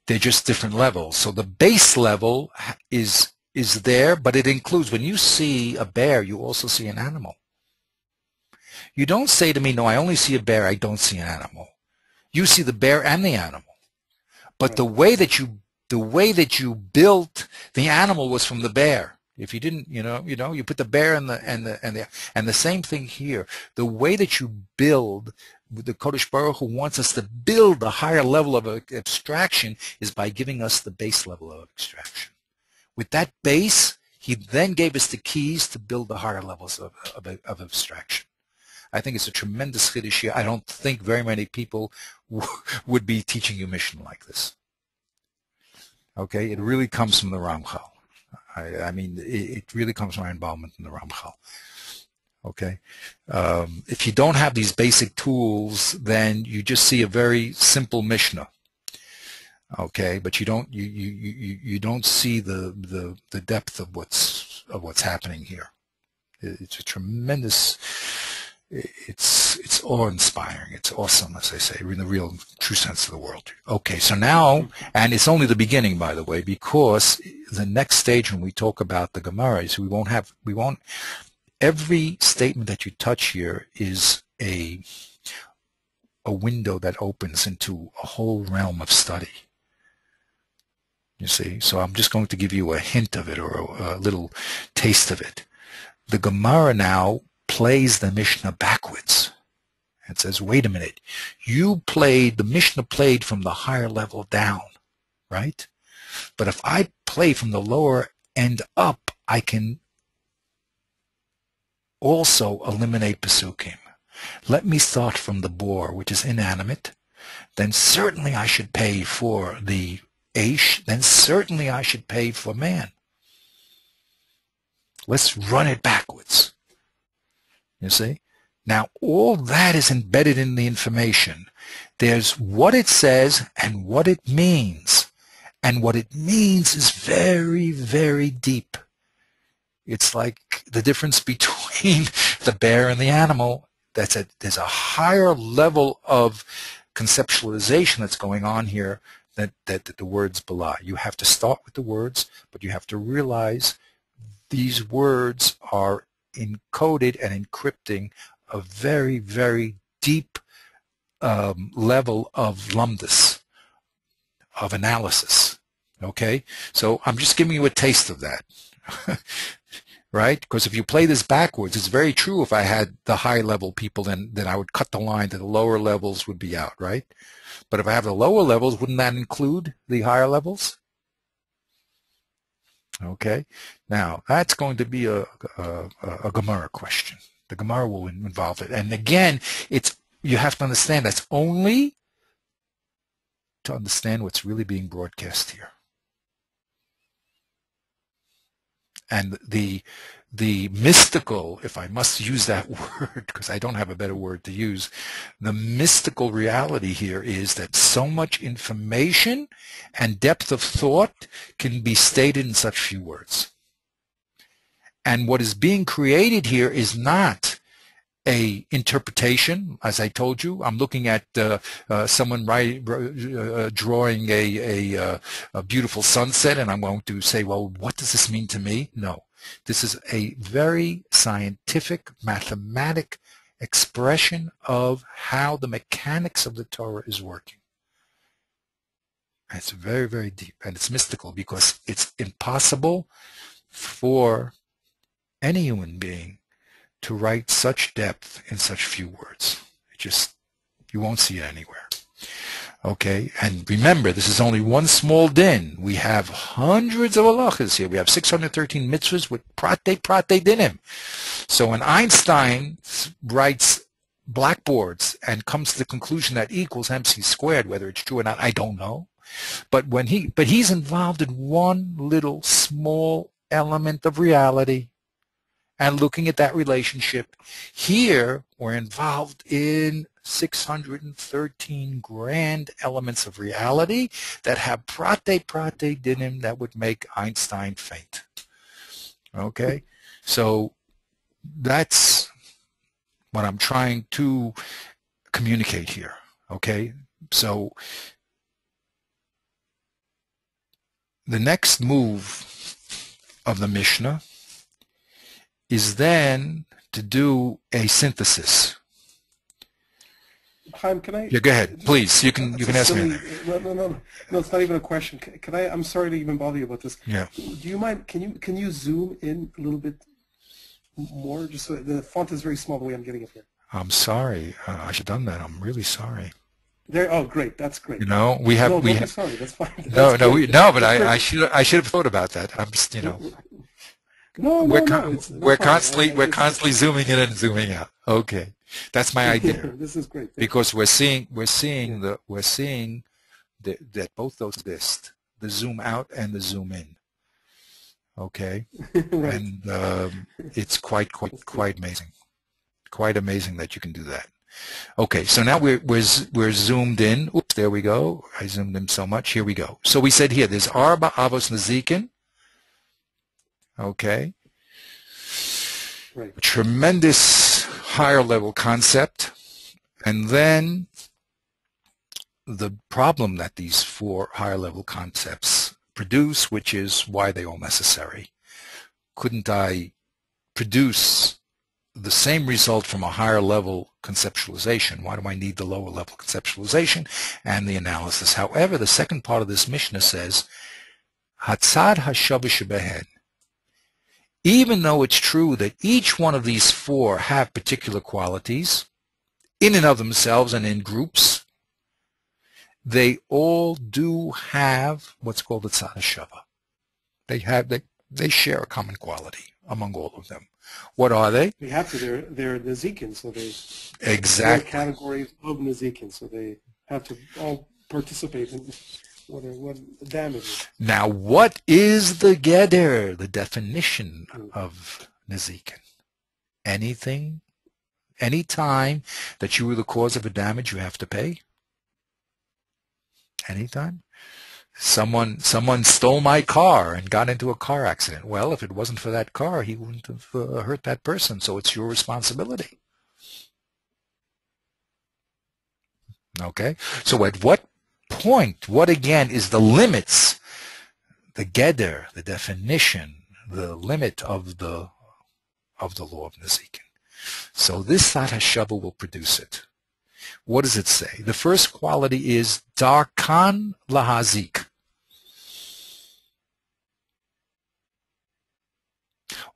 They're just different levels. So the base level is there, but it includes, when you see a bear, you also see an animal. You don't say to me, no, I only see a bear, I don't see an animal. You see the bear and the animal. But Right. the way that you built the animal was from the bear. If you didn't, you put the bear and the same thing here. The way that you build, the Kodesh Baruch Hu wants us to build a higher level of abstraction is by giving us the base level of abstraction. With that base, he then gave us the keys to build the higher levels of abstraction. I think it's a tremendous chiddush here. I don't think very many people would be teaching you Mishnah like this. Okay, it really comes from the Ramchal. I mean, it really comes from my involvement in the Ramchal. Okay, if you don't have these basic tools, then you just see a very simple Mishnah. Okay, but you don't see the depth of what's happening here. It's a tremendous. It's awe-inspiring. It's awesome, as I say, in the real, true sense of the word. Okay, so now, and it's only the beginning, by the way, because the next stage when we talk about the Gemara is we won't. Every statement that you touch here is a window that opens into a whole realm of study. You see, so I'm just going to give you a hint of it or a little taste of it. The Gemara now plays the Mishnah backwards. It says, wait a minute, the Mishnah played from the higher level down, right? But if I play from the lower end up, I can also eliminate Pesukim. Let me start from the boar, which is inanimate. Then certainly I should pay for the Aish. Then certainly I should pay for man. Let's run it backwards. You see? Now, all that is embedded in the information. There's what it says and what it means. And what it means is very, very deep. It's like the difference between the bear and the animal. There's a higher level of conceptualization that's going on here that the words belie. You have to start with the words, but you have to realize these words are encoded and encrypting a very, very deep level of lumdus, of analysis. Okay? So I'm just giving you a taste of that. Right? Because if you play this backwards, it's very true if I had the high-level people, then I would cut the line that the lower levels would be out, right? But if I have the lower levels, wouldn't that include the higher levels? Okay, now that's going to be a Gemara question. The Gemara will involve it, and again, you have to understand that's only to understand what's really being broadcast here, and the mystical, if I must use that word because I don't have a better word to use, the mystical reality here is that so much information and depth of thought can be stated in such few words. And what is being created here is not a interpretation. As I told you, I'm looking at someone drawing a beautiful sunset, and I'm going to say, well, what does this mean to me? No. This is a very scientific, mathematic expression of how the mechanics of the Torah is working. And it's very, very deep, and it's mystical because it's impossible for any human being to write such depth in such few words. You won't see it anywhere. Okay, and remember, this is only one small din. We have hundreds of halachas here. We have 613 mitzvahs with prate dinim. So when Einstein writes blackboards and comes to the conclusion that E equals MC squared, whether it's true or not, I don't know. But he's involved in one little small element of reality and looking at that relationship. Here, we're involved in 613 grand elements of reality that have prate dinim that would make Einstein faint. Okay? So that's what I'm trying to communicate here. Okay? So the next move of the Mishnah is then to do a synthesis. Chaim, can I? Yeah, go ahead, please. You can ask me. No, it's not even a question. Can I? I'm sorry to even bother you about this. Yeah. Do you mind? Can you zoom in a little bit more? Just so the font is very small the way I'm getting it here. I'm sorry. I should have done that. I'm really sorry. There. Oh, great. That's great. You know, we have. No, we don't have. be sorry. That's fine. No, That's no, but I should have thought about that. I'm just, you know. We're constantly zooming in and zooming out. Okay, that's my idea. This is great. Because we're seeing that both those exist, the zoom out and the zoom in. Okay, right. And it's quite amazing. Quite amazing that you can do that. Okay, so now we're zoomed in. Oops, there we go. I zoomed in so much. Here we go. So we said here, there's Arba Avos Nezikin. Okay. Right. A tremendous higher level concept. And then the problem that these four higher level concepts produce, which is why they're all necessary. Couldn't I produce the same result from a higher level conceptualization? Why do I need the lower level conceptualization and the analysis? However, the second part of this Mishnah says, Hatzad Hashavah Shebehen. Even though it's true that each one of these four have particular qualities in and of themselves and in groups, they all do have what's called the tzad hashava. They share a common quality among all of them. What are they? They have to. They're Nezikin, so they exactly categories of Nezikin, so they have to all participate in what damage is. Now, what is the geder, the definition of Nezikin? Anything, any time that you were the cause of a damage, you have to pay. Anytime. Someone stole my car and got into a car accident. Well, if it wasn't for that car, he wouldn't have hurt that person, so it's your responsibility. Okay? So at what point, what again is the limits, the geder, the definition, the limit of the law of Nezikin? So this tzad hashava will produce it. What does it say? The first quality is darkan lahazik.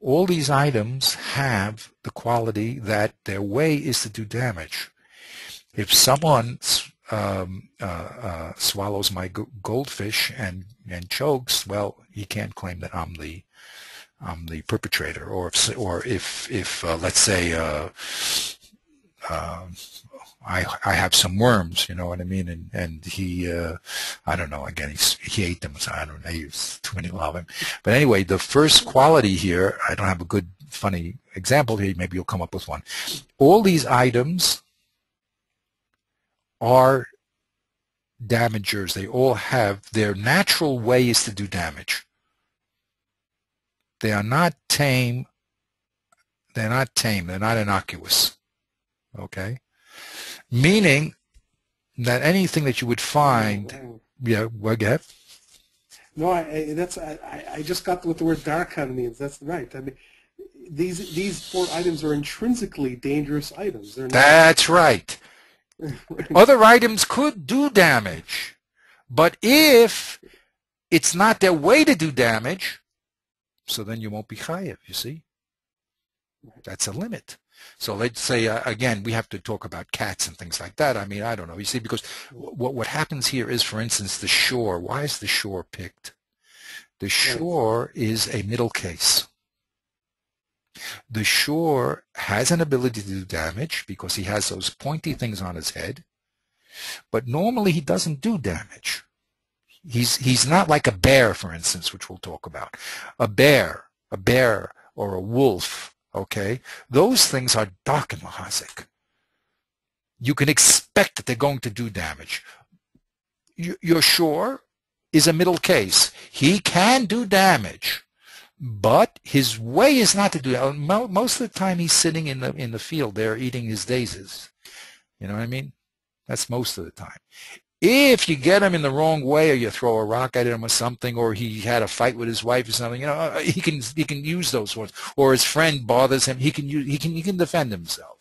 All these items have the quality that their way is to do damage. If someone swallows my goldfish and chokes, well, he can't claim that I'm the perpetrator. Or if let's say I have some worms, you know what I mean, and he, I don't know, again, he ate them, so I don't know, he was too many of him. But anyway, the first quality here, I don't have a good, funny example here, maybe you'll come up with one. All these items are damagers. They all have, their natural way is to do damage. They are not tame, they're not innocuous, okay? Meaning that anything that you would find, yeah, well, go ahead. No, I just got what the word darkan means. That's right. I mean, these four items are intrinsically dangerous items. They're not. That's right. Other items could do damage, but if it's not their way to do damage, so then you won't be chayev, you see? That's a limit. So let's say, again, we have to talk about cats and things like that. I mean, I don't know. You see, because what happens here is, for instance, the shore. Why is the shore picked? The shore is a middle case. The shore has an ability to do damage because he has those pointy things on his head, but normally he doesn't do damage. He's not like a bear, for instance, which we'll talk about. A bear or a wolf, okay? Those things are dark and lahazik. You can expect that they're going to do damage. Your shore is a middle case. He can do damage, but his way is not to do that. Most of the time he's sitting in the field there eating his daisies. You know what I mean? That's most of the time. If you get him in the wrong way, or you throw a rock at him or something, or he had a fight with his wife or something, you know, he can use those words. Or his friend bothers him, he can defend himself.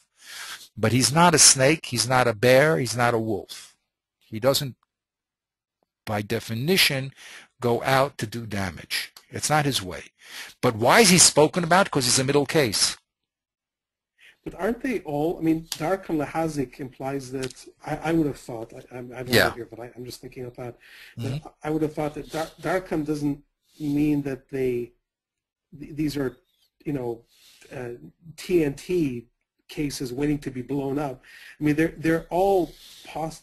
But he's not a snake, he's not a bear, he's not a wolf. He doesn't, by definition, go out to do damage. It's not his way. But why is he spoken about? Because he's a middle case. But aren't they all, I mean, dark and lahazik implies that, I would have thought, I don't know here, but I'm just thinking of that, I would have thought that darkham doesn't mean that these are, you know, TNT cases waiting to be blown up. I mean, they're all,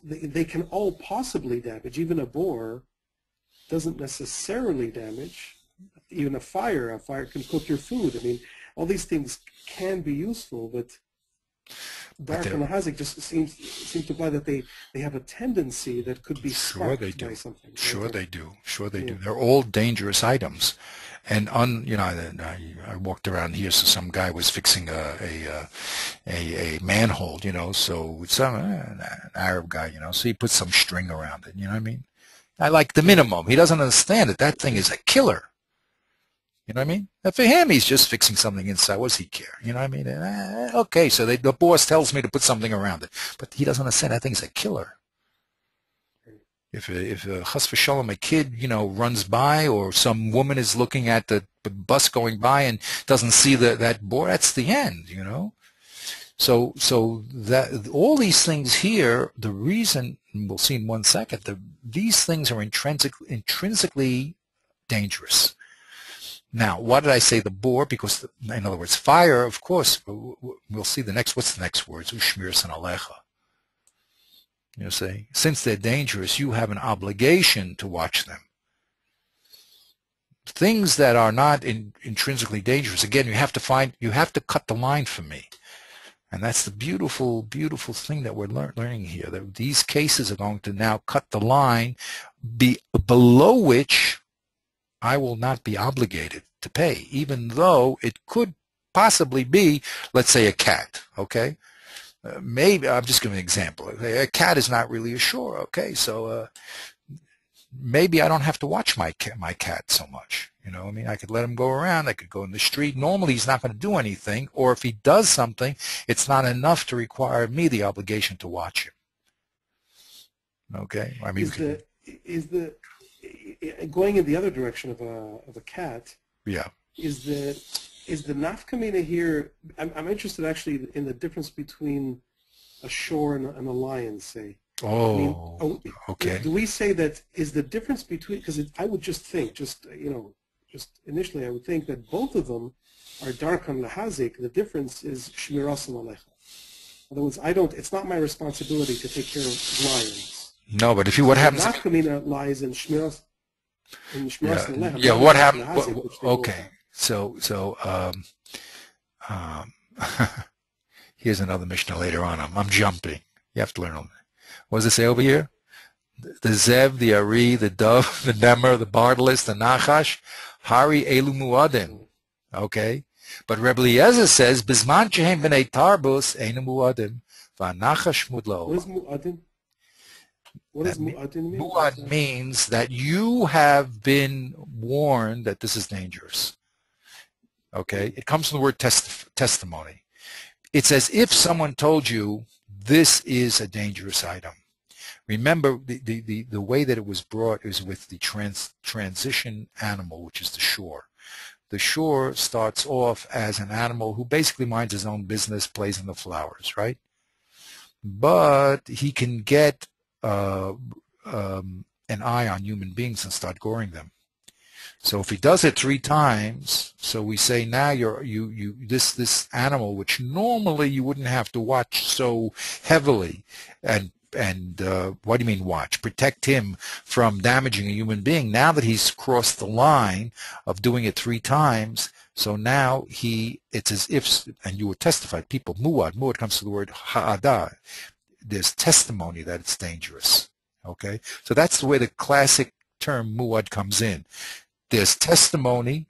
they can all possibly damage. Even a boar doesn't necessarily damage. Even a fire can cook your food. I mean, all these things can be useful, but dark and lahazik just seems to imply that they have a tendency that could be sparked by something. Sure they do. Sure they do. They're all dangerous items. And you know, I walked around here, so some guy was fixing a manhole, you know, so some an Arab guy, you know, so he put some string around it, you know what I mean? I like the minimum. He doesn't understand that thing is a killer. You know what I mean? And for him, he's just fixing something inside. What does he care? You know what I mean? Okay, so the boss tells me to put something around it. But he doesn't understand that thing's a killer. If chas v'shalom, a kid, you know, runs by, or some woman is looking at the bus going by and doesn't see that board, that's the end, you know? So that all these things here, the reason, and we'll see in 1 second, these things are intrinsically dangerous. Now, why did I say the boar? Because, in other words, fire, of course, we'll see what's the next words? Ushmiras and alecha. You see, since they're dangerous, you have an obligation to watch them. Things that are not intrinsically dangerous, again, you have to cut the line for me. And that's the beautiful, beautiful thing that we're learning here, that these cases are going to now cut the line below which I will not be obligated to pay, even though it could possibly be, let's say, a cat, okay? Maybe, I'm just giving an example. A cat is not really a shore, okay? So maybe I don't have to watch my cat so much, you know? I mean, I could let him go around, I could go in the street. Normally, he's not going to do anything, or if he does something, it's not enough to require me the obligation to watch him, okay? I mean, going in the other direction of a cat, yeah, is the nafkamina here? I'm interested actually in the difference between a shore and a lion, say. Oh, I mean, okay. Do we say that is the difference between? Because I would just think, just initially, I would think that both of them are dark on lahazik. The difference is shmiras and alecha. In other words, it's not my responsibility to take care of lions. No, but what happens? Nafkamina lies in shmiras. Yeah, what happened? Okay, so here's another Mishnah later on. I'm jumping. You have to learn them. What does it say over here? The zev, the ari, the dove, the nemer, the bardalis, the nachash, hari elu muadim. Okay, but Rebbe Eliezer says bisman shehem b'nei tarbus einu muadim v'anachash mudlo. What is muadim? What does mu'adin mean? Mu'ad means that you have been warned that this is dangerous. Okay? It comes from the word testimony. It's as if someone told you this is a dangerous item. Remember, the way that it was brought is with the transition animal, which is the shore. The shore starts off as an animal who basically minds his own business, plays in the flowers, right? But he can get an eye on human beings and start goring them. So if he does it 3 times, so we say now this animal, which normally you wouldn't have to watch so heavily and what do you mean watch? Protect him from damaging a human being. Now that he's crossed the line of doing it 3 times, so now it's as if, and you would testify, people, muad comes to the word ha'ada. There's testimony that it's dangerous. Okay? So that's the way the classic term muad comes in. There's testimony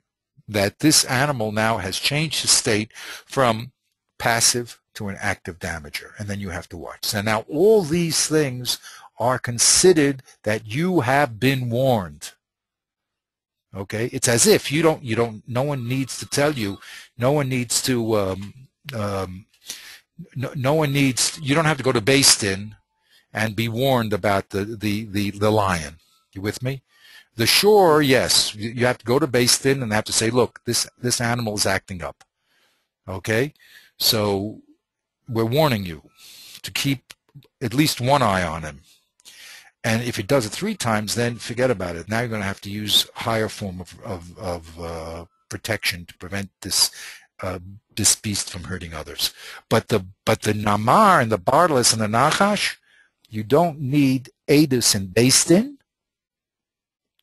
that this animal now has changed his state from passive to an active damager, and then you have to watch. So now all these things are considered that you have been warned. Okay, it's as if you don't. No one needs to tell you. No one needs to. No one needs. You don't have to go to Beis Din and be warned about the lion. You with me? The shore, yes, you have to go to Beis Din and have to say, look, this animal is acting up. Okay, so we're warning you to keep at least one eye on him. And if it does it 3 times, then forget about it. Now you're going to have to use a higher form of protection to prevent this beast from hurting others. But the namar and the bartless and the nachash, you don't need edus and Beis Din.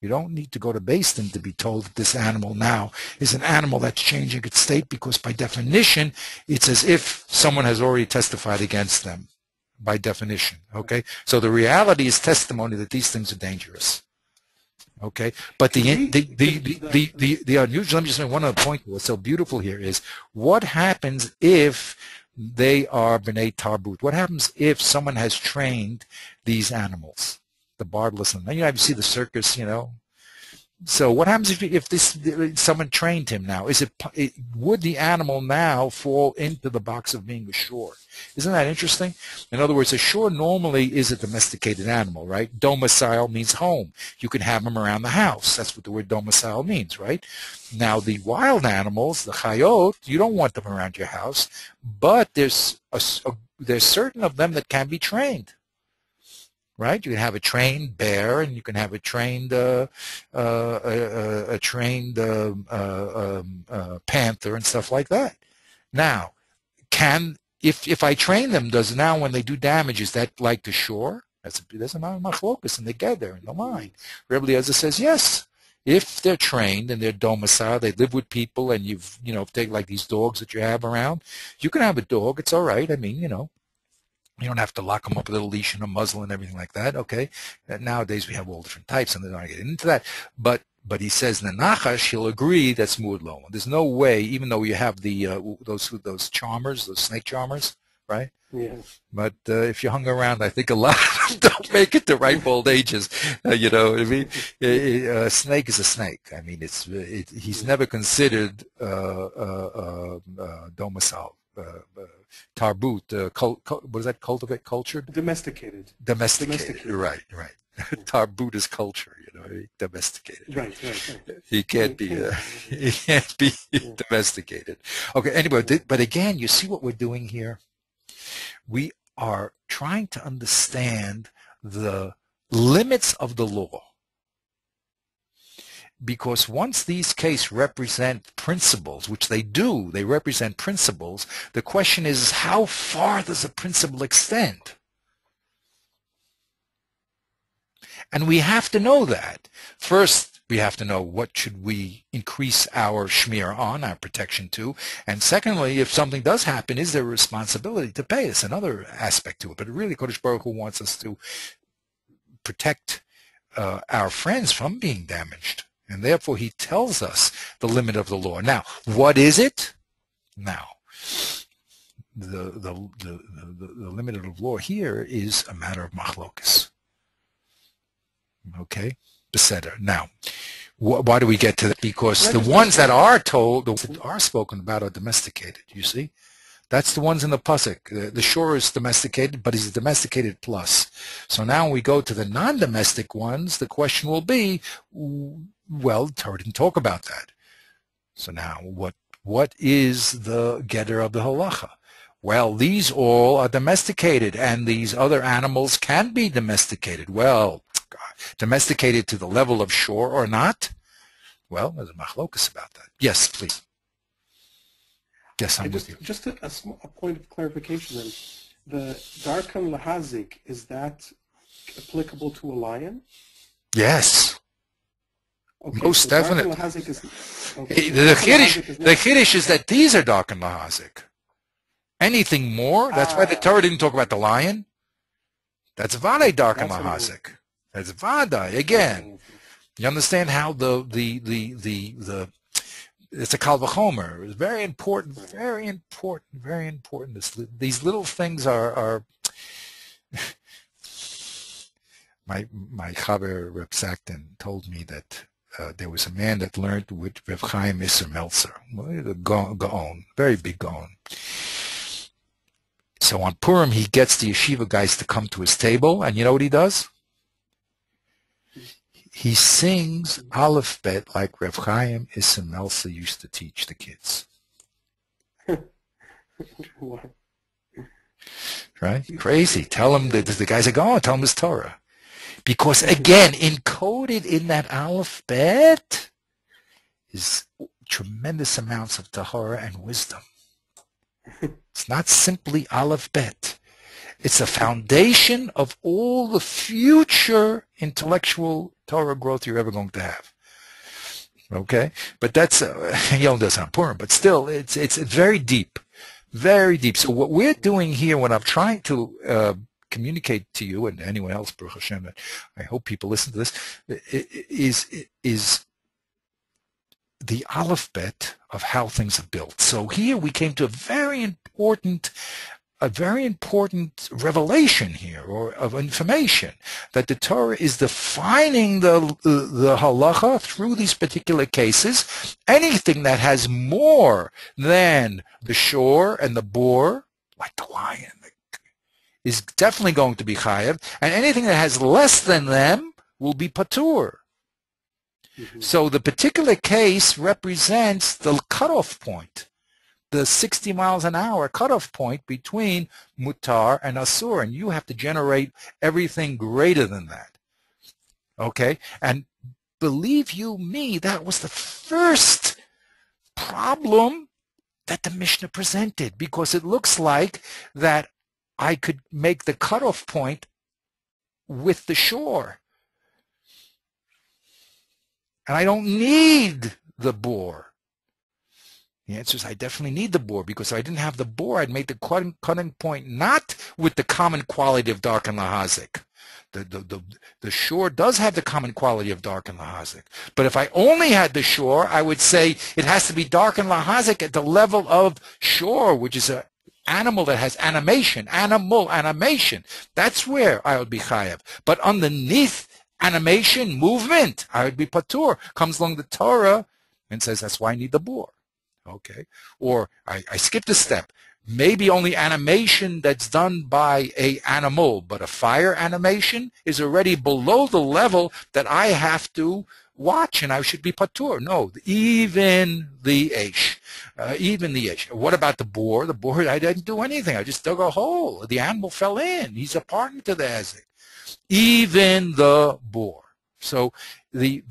You don't need to go to Beis Din to be told that this animal now is an animal that's changing its state, because by definition, it's as if someone has already testified against them, by definition. Okay? So the reality is testimony that these things are dangerous. Okay? But the unusual, let me just make one other point. What's so beautiful here is, what happens if they are B'nai Tarbut? What happens if someone has trained these animals? The barbless, and you see the circus, So what happens if someone trained him now? Would the animal now fall into the box of being a shore? Isn't that interesting? In other words, a shore normally is a domesticated animal, right? Domicile means home. You can have them around the house. That's what the word domicile means, right? Now the wild animals, the chayot, you don't want them around your house, but there's certain of them that can be trained. Right? You can have a trained bear, and you can have a trained panther and stuff like that. Now, if I train them, does now when they do damage, is that like the shore? There's a machlokus in the gather in the line. Rebbe Eliezer says yes. If they're trained and they're domicile, they live with people, and take like these dogs that you have around, you can have a dog. It's all right. I mean, you don't have to lock them up with a leash and a muzzle and everything like that, okay? Nowadays we have all different types, and they're not getting into that. But he says in the Nachash, he'll agree that's muad lo. There's no way, even though you have those charmers, those snake charmers, right? Yeah. But if you hung around, I think a lot of them don't make it to ripe old ages. You know what I mean? A snake is a snake. I mean, he's never considered domicile. Tarbut, what is that? Cultivate, cultured? Domesticated. Domesticated. Right. Tarbut is culture, domesticated. Right. He can't be domesticated. Okay. Anyway, but again, you see what we're doing here? We are trying to understand the limits of the law. Because once these cases represent principles, which they do, they represent principles, the question is, how far does a principle extend? And we have to know that. First, we have to know what should we increase our shmir on, our protection to. And secondly, if something does happen, is there a responsibility to pay? It's another aspect to it. But really, Kodesh Baruch Hu wants us to protect our friends from being damaged. And therefore, he tells us the limit of the law. Now, what is it? Now, the limit of the law here is a matter of machlokas. Okay? Beseder. Now, why do we get to that? Because the ones that are told, the ones that are spoken about are domesticated, you see? That's the ones in the pasuk. The shore is domesticated, but he's domesticated plus. So now when we go to the non-domestic ones, the question will be, well, Torah didn't talk about that. So now what is the getter of the halacha? Well, these all are domesticated, and these other animals can be domesticated. Well, domesticated to the level of shore or not? Well, there's a machlokas about that. Yes, please. Yes, I'm with you. Just a point of clarification then. the Darkan Lahazik, is that applicable to a lion? Yes. Okay, Most so definitely. Darkan Lahazik is... Okay, The Kiddush is that these are dark and lahazik. Anything more? That's why the Torah didn't talk about the lion. That's Vadai dark and lahazik. That's Vadai. Again, you understand how it's a Kal V'chomer. It's very important, very important, very important. These little things are my Chaver Reb Sackton told me that there was a man that learned with Reb Chaim Isser Meltzer, the Gaon, very big Gaon. So on Purim, he gets the yeshiva guys to come to his table, and you know what he does? He sings Aleph Bet like Reb Chaim Isser Meltzer used to teach the kids. Right? Crazy. Tell him that the guys are going. Tell him his Torah. Because, again, encoded in that Aleph Bet is tremendous amounts of Tahara and wisdom. It's not simply Aleph Bet. It's a foundation of all the future intellectual Torah growth you're ever going to have. Okay? But that's, Yom does on Purim, but still, it's very deep. Very deep. So what we're doing here, what I'm trying to communicate to you and anyone else, Baruch Hashem, I hope people listen to this, is the Aleph Bet of how things are built. So here we came to a very important revelation here, or of information, that the Torah is defining the halacha through these particular cases. Anything that has more than the shore and the boar, like the lion, is definitely going to be chayav, and anything that has less than them will be patur. So the particular case represents the cutoff point, the 60 miles an hour cutoff point between mutar and asur, and you have to generate everything greater than that. Okay? And believe you me, that was the first problem that the Mishnah presented, because it looks like that I could make the cutoff point with the shore. And I don't need the boar. The answer is I definitely need the boar, because if I didn't have the boar, I'd make the cutting point not with the common quality of dark and lahazik. The shore does have the common quality of dark and lahazik. But if I only had the shore, I would say it has to be dark and lahazik at the level of shore, which is an animal that has animation, animation. That's where I would be chayav. But underneath animation, movement, I would be patur. Comes along the Torah and says, that's why I need the boar. Okay. Or I skipped a step. Maybe only animation that's done by a animal, but a fire animation is already below the level that I have to watch, and I should be patur. No, even the Aish. What about the boar? The boar, I didn't do anything. I just dug a hole. The animal fell in. He's a partner to the Ezek. Even the boar. So the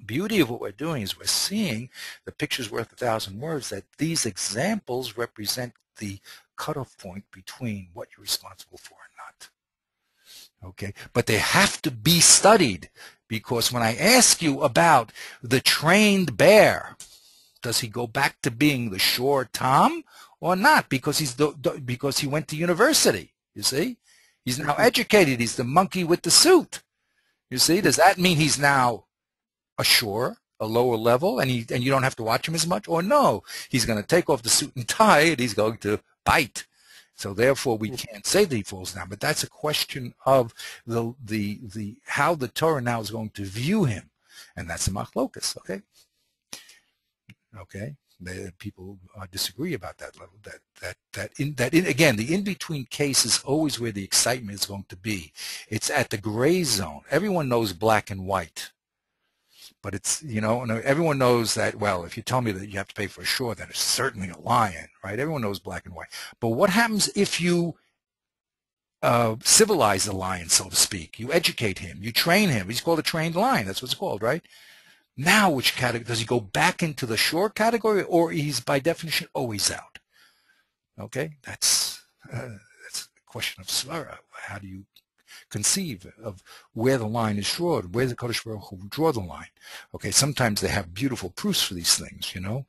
beauty of what we're doing is we're seeing the picture's worth 1,000 words, that these examples represent the cutoff point between what you're responsible for and not. Okay? But they have to be studied, because when I ask you about the trained bear, does he go back to being the shore Tom or not? Because because he went to university, you see? He's now educated. He's the monkey with the suit. You see? Does that mean he's now ashore, a lower level, and you don't have to watch him as much? Or no, he's going to take off the suit and tie, and he's going to bite. So therefore, we can't say that he falls down. But that's a question of how the Torah now is going to view him, and that's a machlokas. Okay. Okay. People disagree about that level. Again, the in-between case is always where the excitement is going to be. It's at the gray zone. Everyone knows black and white. But it's, everyone knows that, well, if you tell me that you have to pay for a shore, then it's certainly a lion, right? Everyone knows black and white. But what happens if you civilize the lion, so to speak? You educate him. You train him. He's called a trained lion. That's what it's called, right? Now, which category? Does he go back into the shore category, or he's, by definition, always out? Okay? That's It's a question of svara. How do you conceive of where the line is drawn? Where the Kodesh Baruch Hu draw the line? Okay, sometimes they have beautiful proofs for these things, you know.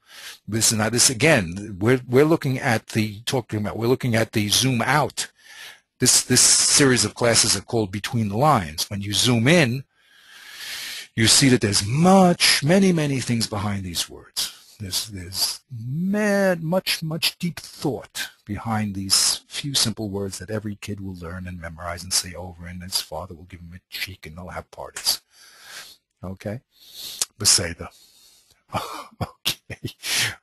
This is not this again. We're looking at the we're looking at the zoom out. This series of classes are called Between the Lines. When you zoom in, you see that there's many things behind these words. There's much deep thought behind these few simple words that every kid will learn and memorize and say over, and his father will give him a cheek and they'll have parties. Okay? Beseda. Okay.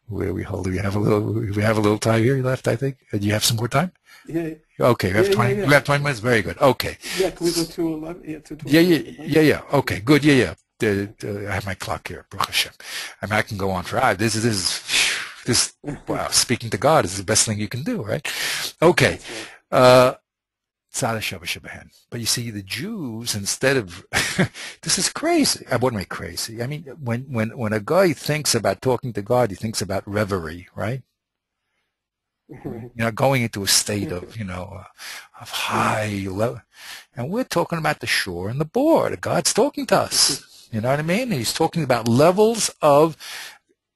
Where are we holding? We have a little time here left, I think. Do you have some more time? Yeah. Okay, we have 20. We have 20 minutes. Very good. Okay. Yeah, can we go to 11? Yeah, to 12. Yeah. Okay, good. Yeah. I have my clock here. Baruch Hashem. I mean, I can go on for hours. This. Wow. Speaking to God is the best thing you can do, right? Okay. But you see, the Jews, instead of this is crazy. I wouldn't make crazy. I mean, when a guy thinks about talking to God, he thinks about reverie, right? You know, going into a state of, you know, of high level. And we're talking about the shore and the board. God's talking to us. You know what I mean? He's talking about levels of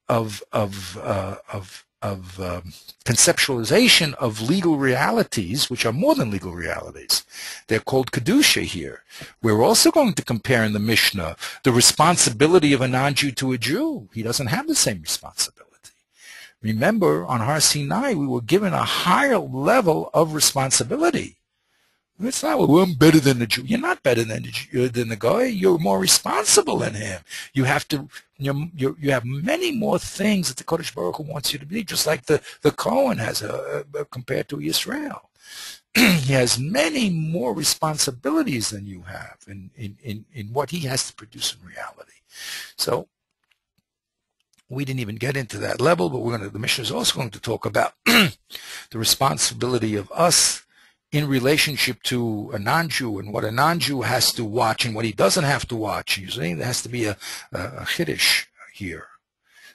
conceptualization of legal realities, which are more than legal realities. They're called Kedusha here. We're also going to compare in the Mishnah the responsibility of a non-Jew to a Jew. He doesn't have the same responsibility. Remember, on Har Sinai, we were given a higher level of responsibility. It's not, well, I'm better than the Jew. You're not better than the guy. You're more responsible than him. You have to. You have many more things that the Kodesh Baruch Hu wants you to be. Just like the Kohen has compared to Israel. He has many more responsibilities than you have in what he has to produce in reality. So we didn't even get into that level, but the Mishnah is also going to talk about the responsibility of us in relationship to a non-Jew and what a non-Jew has to watch and what he doesn't have to watch. You see, there has to be a chiddush here,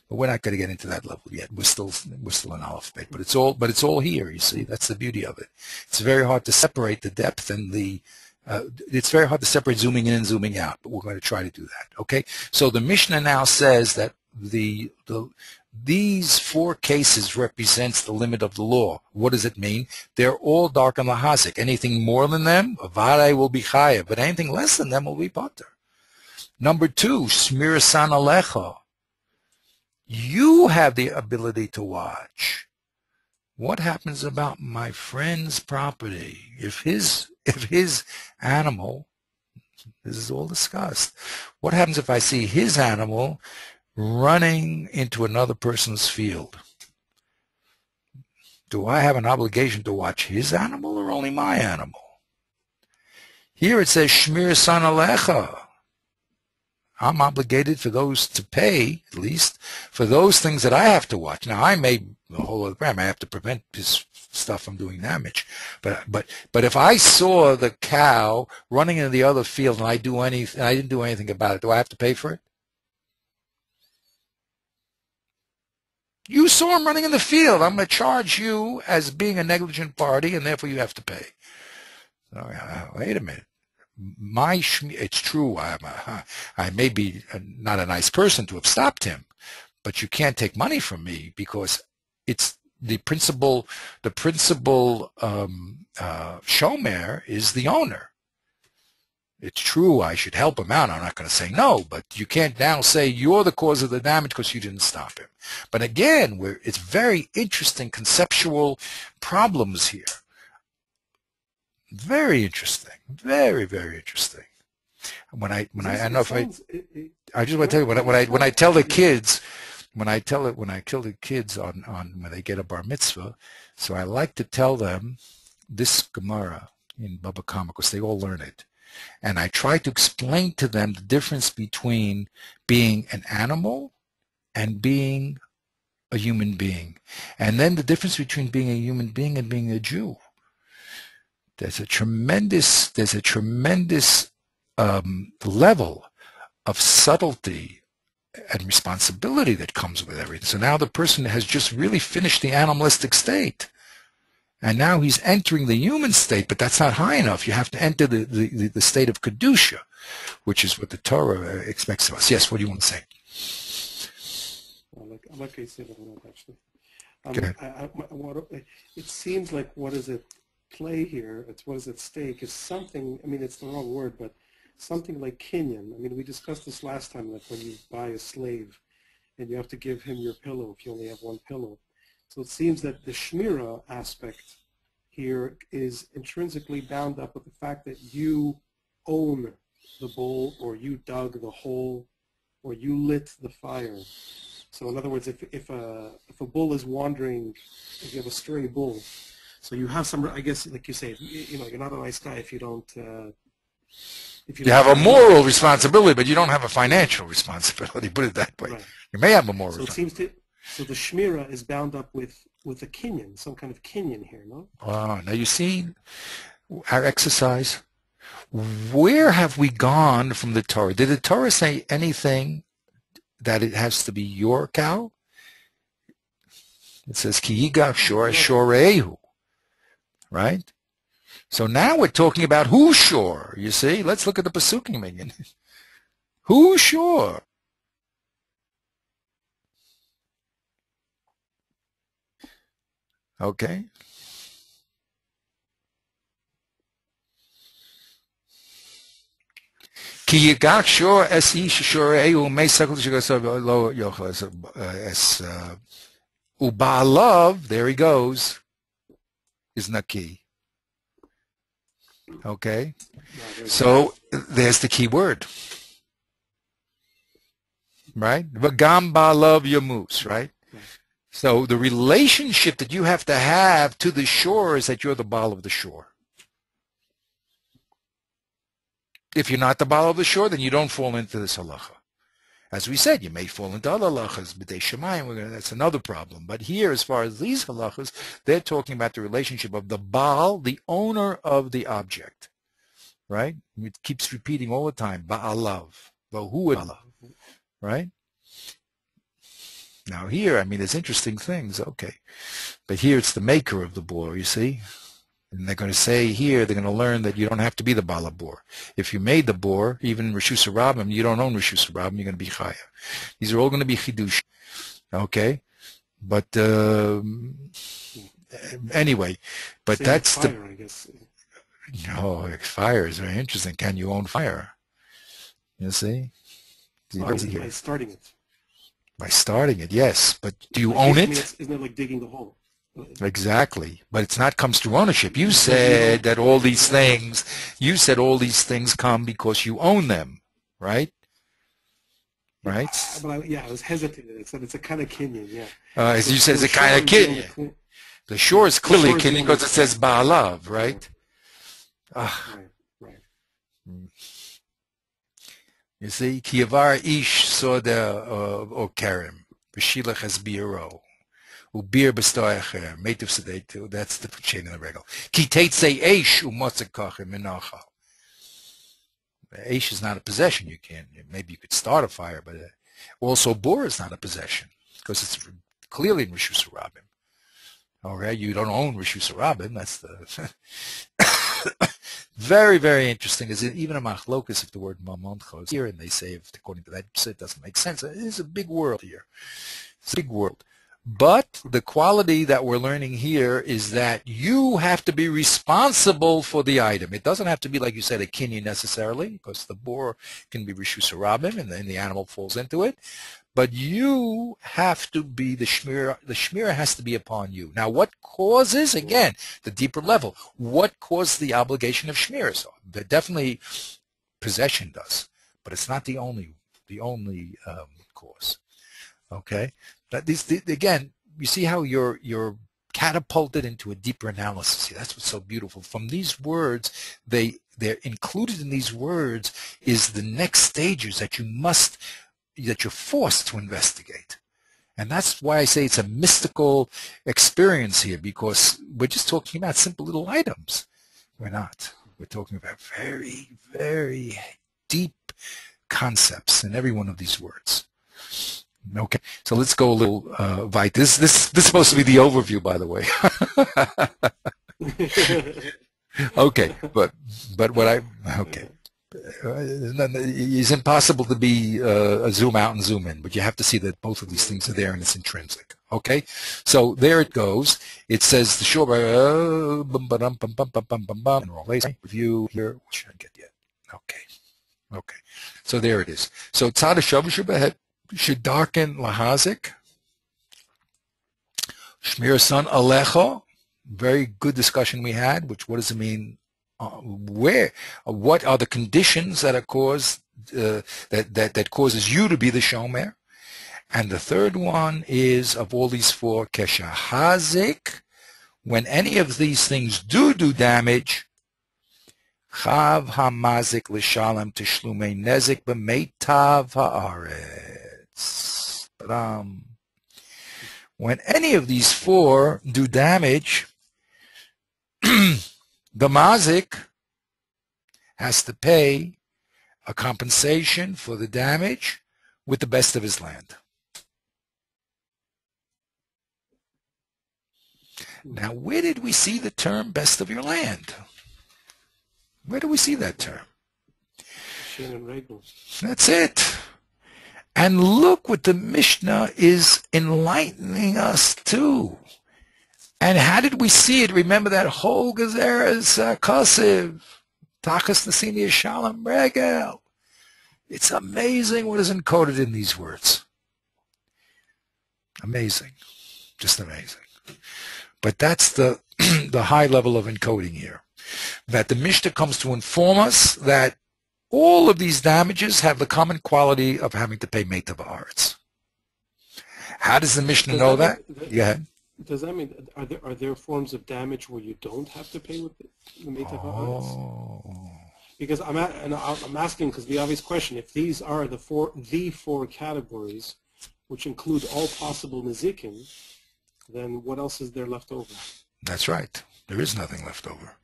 but we're not going to get into that level yet. We're still in Aleph Bet, but it's all here. You see, that's the beauty of it. It's very hard to separate the depth and it's very hard to separate zooming in and zooming out, but we're going to try to do that. Okay, so the Mishnah now says that these four cases represents the limit of the law. What does it mean? They're all dark and lahazik. Anything more than them, varai will be chayav, but anything less than them will be pater. Number two, shmirasan alecha. You have the ability to watch. What happens about my friend's property? If his animal, this is all discussed. What happens if I see his animal running into another person's field? Do I have an obligation to watch his animal or only my animal? Here it says, Shmir San Alecha. I'm obligated for those to pay, at least, for those things that I have to watch. Now, I may, the whole other gram, I have to prevent this stuff from doing damage. But if I saw the cow running into the other field and I didn't do anything about it, do I have to pay for it? You saw him running in the field. I'm going to charge you as being a negligent party, and therefore you have to pay. Wait a minute. It's true. I may be not a nice person to have stopped him, but you can't take money from me because it's the principal. The principal shomer is the owner. It's true, I should help him out. I'm not going to say no, but you can't now say you're the cause of the damage because you didn't stop him. But again, it's very interesting conceptual problems here. Very interesting. Very, very interesting. I just want to tell you, when I tell the kids, when I tell the kids on when they get a bar mitzvah, so I like to tell them this Gemara in Baba Kama because they all learn it. And I try to explain to them the difference between being an animal and being a human being. And then the difference between being a human being and being a Jew. There's a tremendous level of subtlety and responsibility that comes with everything. So now the person has just really finished the animalistic state. And now he's entering the human state, but that's not high enough. You have to enter the state of Kedusha, which is what the Torah expects of us. Yes, what do you want to say? I like how you say that, actually. It seems like what is at play here, it's what is at stake, is something, I mean, it's the wrong word, but something like kinyan. I mean, we discussed this last time, that when you buy a slave and you have to give him your pillow if you only have one pillow. So it seems that the shmira aspect here is intrinsically bound up with the fact that you own the bowl, or you dug the hole, or you lit the fire. So in other words, if a bull is wandering, if you have a stray bull, so you have some, I guess, like you say, you're not a nice guy if you don't. You have a moral responsibility, but you don't have a financial responsibility. Put it that way. Right. You may have a moral. So it seems so the shmira is bound up with a kinyan, some kind of kinyan here, no? Now you see our exercise. Where have we gone from the Torah? Did the Torah say anything that it has to be your cow? It says ki yigav shor shorehu, right? So now we're talking about whose shore. You see, let's look at the Pesukim again. Whose shore? Okay. Ki yigach shor es ish shorehu meisakol shigasov lo yochel es uba'alav. There he goes. Is naki. Okay, so there's the key word, right? V'gam ba'alav yamus, right? So the relationship that you have to the shore is that you're the baal of the shore. If you're not the baal of the shore, then you don't fall into this halacha. As we said, you may fall into other halachas, b'dei shemayim, that's another problem. But here, as far as these halachas, they're talking about the relationship of the baal, the owner of the object, right? It keeps repeating all the time, ba'alav, ba'hu, right? Now here, I mean, there's interesting things, okay. But here it's the maker of the boar, you see? And they're going to say here, they're going to learn that you don't have to be the Baal boar. If you made the boar, even in Rishus Harabim, you don't own Rishus Harabim, you're going to be Chaya. These are all going to be Chidush. Okay? But anyway, but same that's fire, the... I guess. No, fire is very interesting. Can you own fire? You see? By starting it. By starting it, yes. But do you own it? Isn't it like digging the hole? Exactly, but it's not comes through ownership. You said that all these things, come because you own them, right? Right? I was hesitating. It said it's a kind of kinyan, yeah. As you said, it's a kind of kinyan. The shore is clearly a kinyan because it says ba'alav, right? Right. You see, kiyavar ish soda or karim, v'shilach has biro. Ubir b'stoacher, meitiv sedetu. That's the chain in the regal. Ki teitzei eish umotzekachim minachal. Eish is not a possession. You can't. Maybe you could start a fire, but also bor is not a possession because it's clearly in Rishus Harabim. Okay, you don't own Rishus Harabim. That's the very, very interesting. Is even a machlokus if the word mamon goes here, and they say if according to that it doesn't make sense. It is a big world here. It's a big world. But the quality that we're learning here is that you have to be responsible for the item. It doesn't have to be, like you said, a kinyan necessarily, because the boar can be Rishus Harabim, and then the animal falls into it. But you have to be the shmira. The shmira has to be upon you. Now, what causes, again, the deeper level, what caused the obligation of shmira? So definitely possession does, but it's not the only cause. Okay? Again, you see how you're catapulted into a deeper analysis. See, that's what's so beautiful. From these words, they're included in these words is the next stages that you're forced to investigate. And that's why I say it's a mystical experience here, because we're just talking about simple little items. We're not. We're talking about very, very deep concepts in every one of these words. Okay, so let's go a little weit. This is supposed to be the overview, by the way. Okay, but what I okay. It's impossible to be a zoom out and zoom in, but you have to see that both of these things are there and it's intrinsic. Okay, so there it goes. It says the short review here, which I didn't get yet. Okay. So there it is. So tzad hashav should darken lahazik. Shmir son alecho. Very good discussion we had. What does it mean? What are the conditions that are caused that causes you to be the shomer? And the third one is, of all these four, keshahazik. When any of these things do damage, chav hamazik l'shalem tishlumei nezik b'meitav haaretz. When any of these four do damage, the mazik has to pay a compensation for the damage with the best of his land. Now, where did we see the term best of your land? Where do we see that term? That's it. And look what the Mishnah is enlightening us to. And how did we see it? Remember that whole Gezeres Kosiv, Tachas Nesini Shalom Regel. It's amazing what is encoded in these words. Amazing. Just amazing. But that's the high level of encoding here. That the Mishnah comes to inform us that all of these damages have the common quality of having to pay Meitav Haaretz. How does the Mishnah know that? Go ahead. Does that mean, are there forms of damage where you don't have to pay with the Meitav Haaretz? Because I'm asking because the obvious question, if these are the four categories, which include all possible nizikin, then what else is there left over? That's right. There is nothing left over.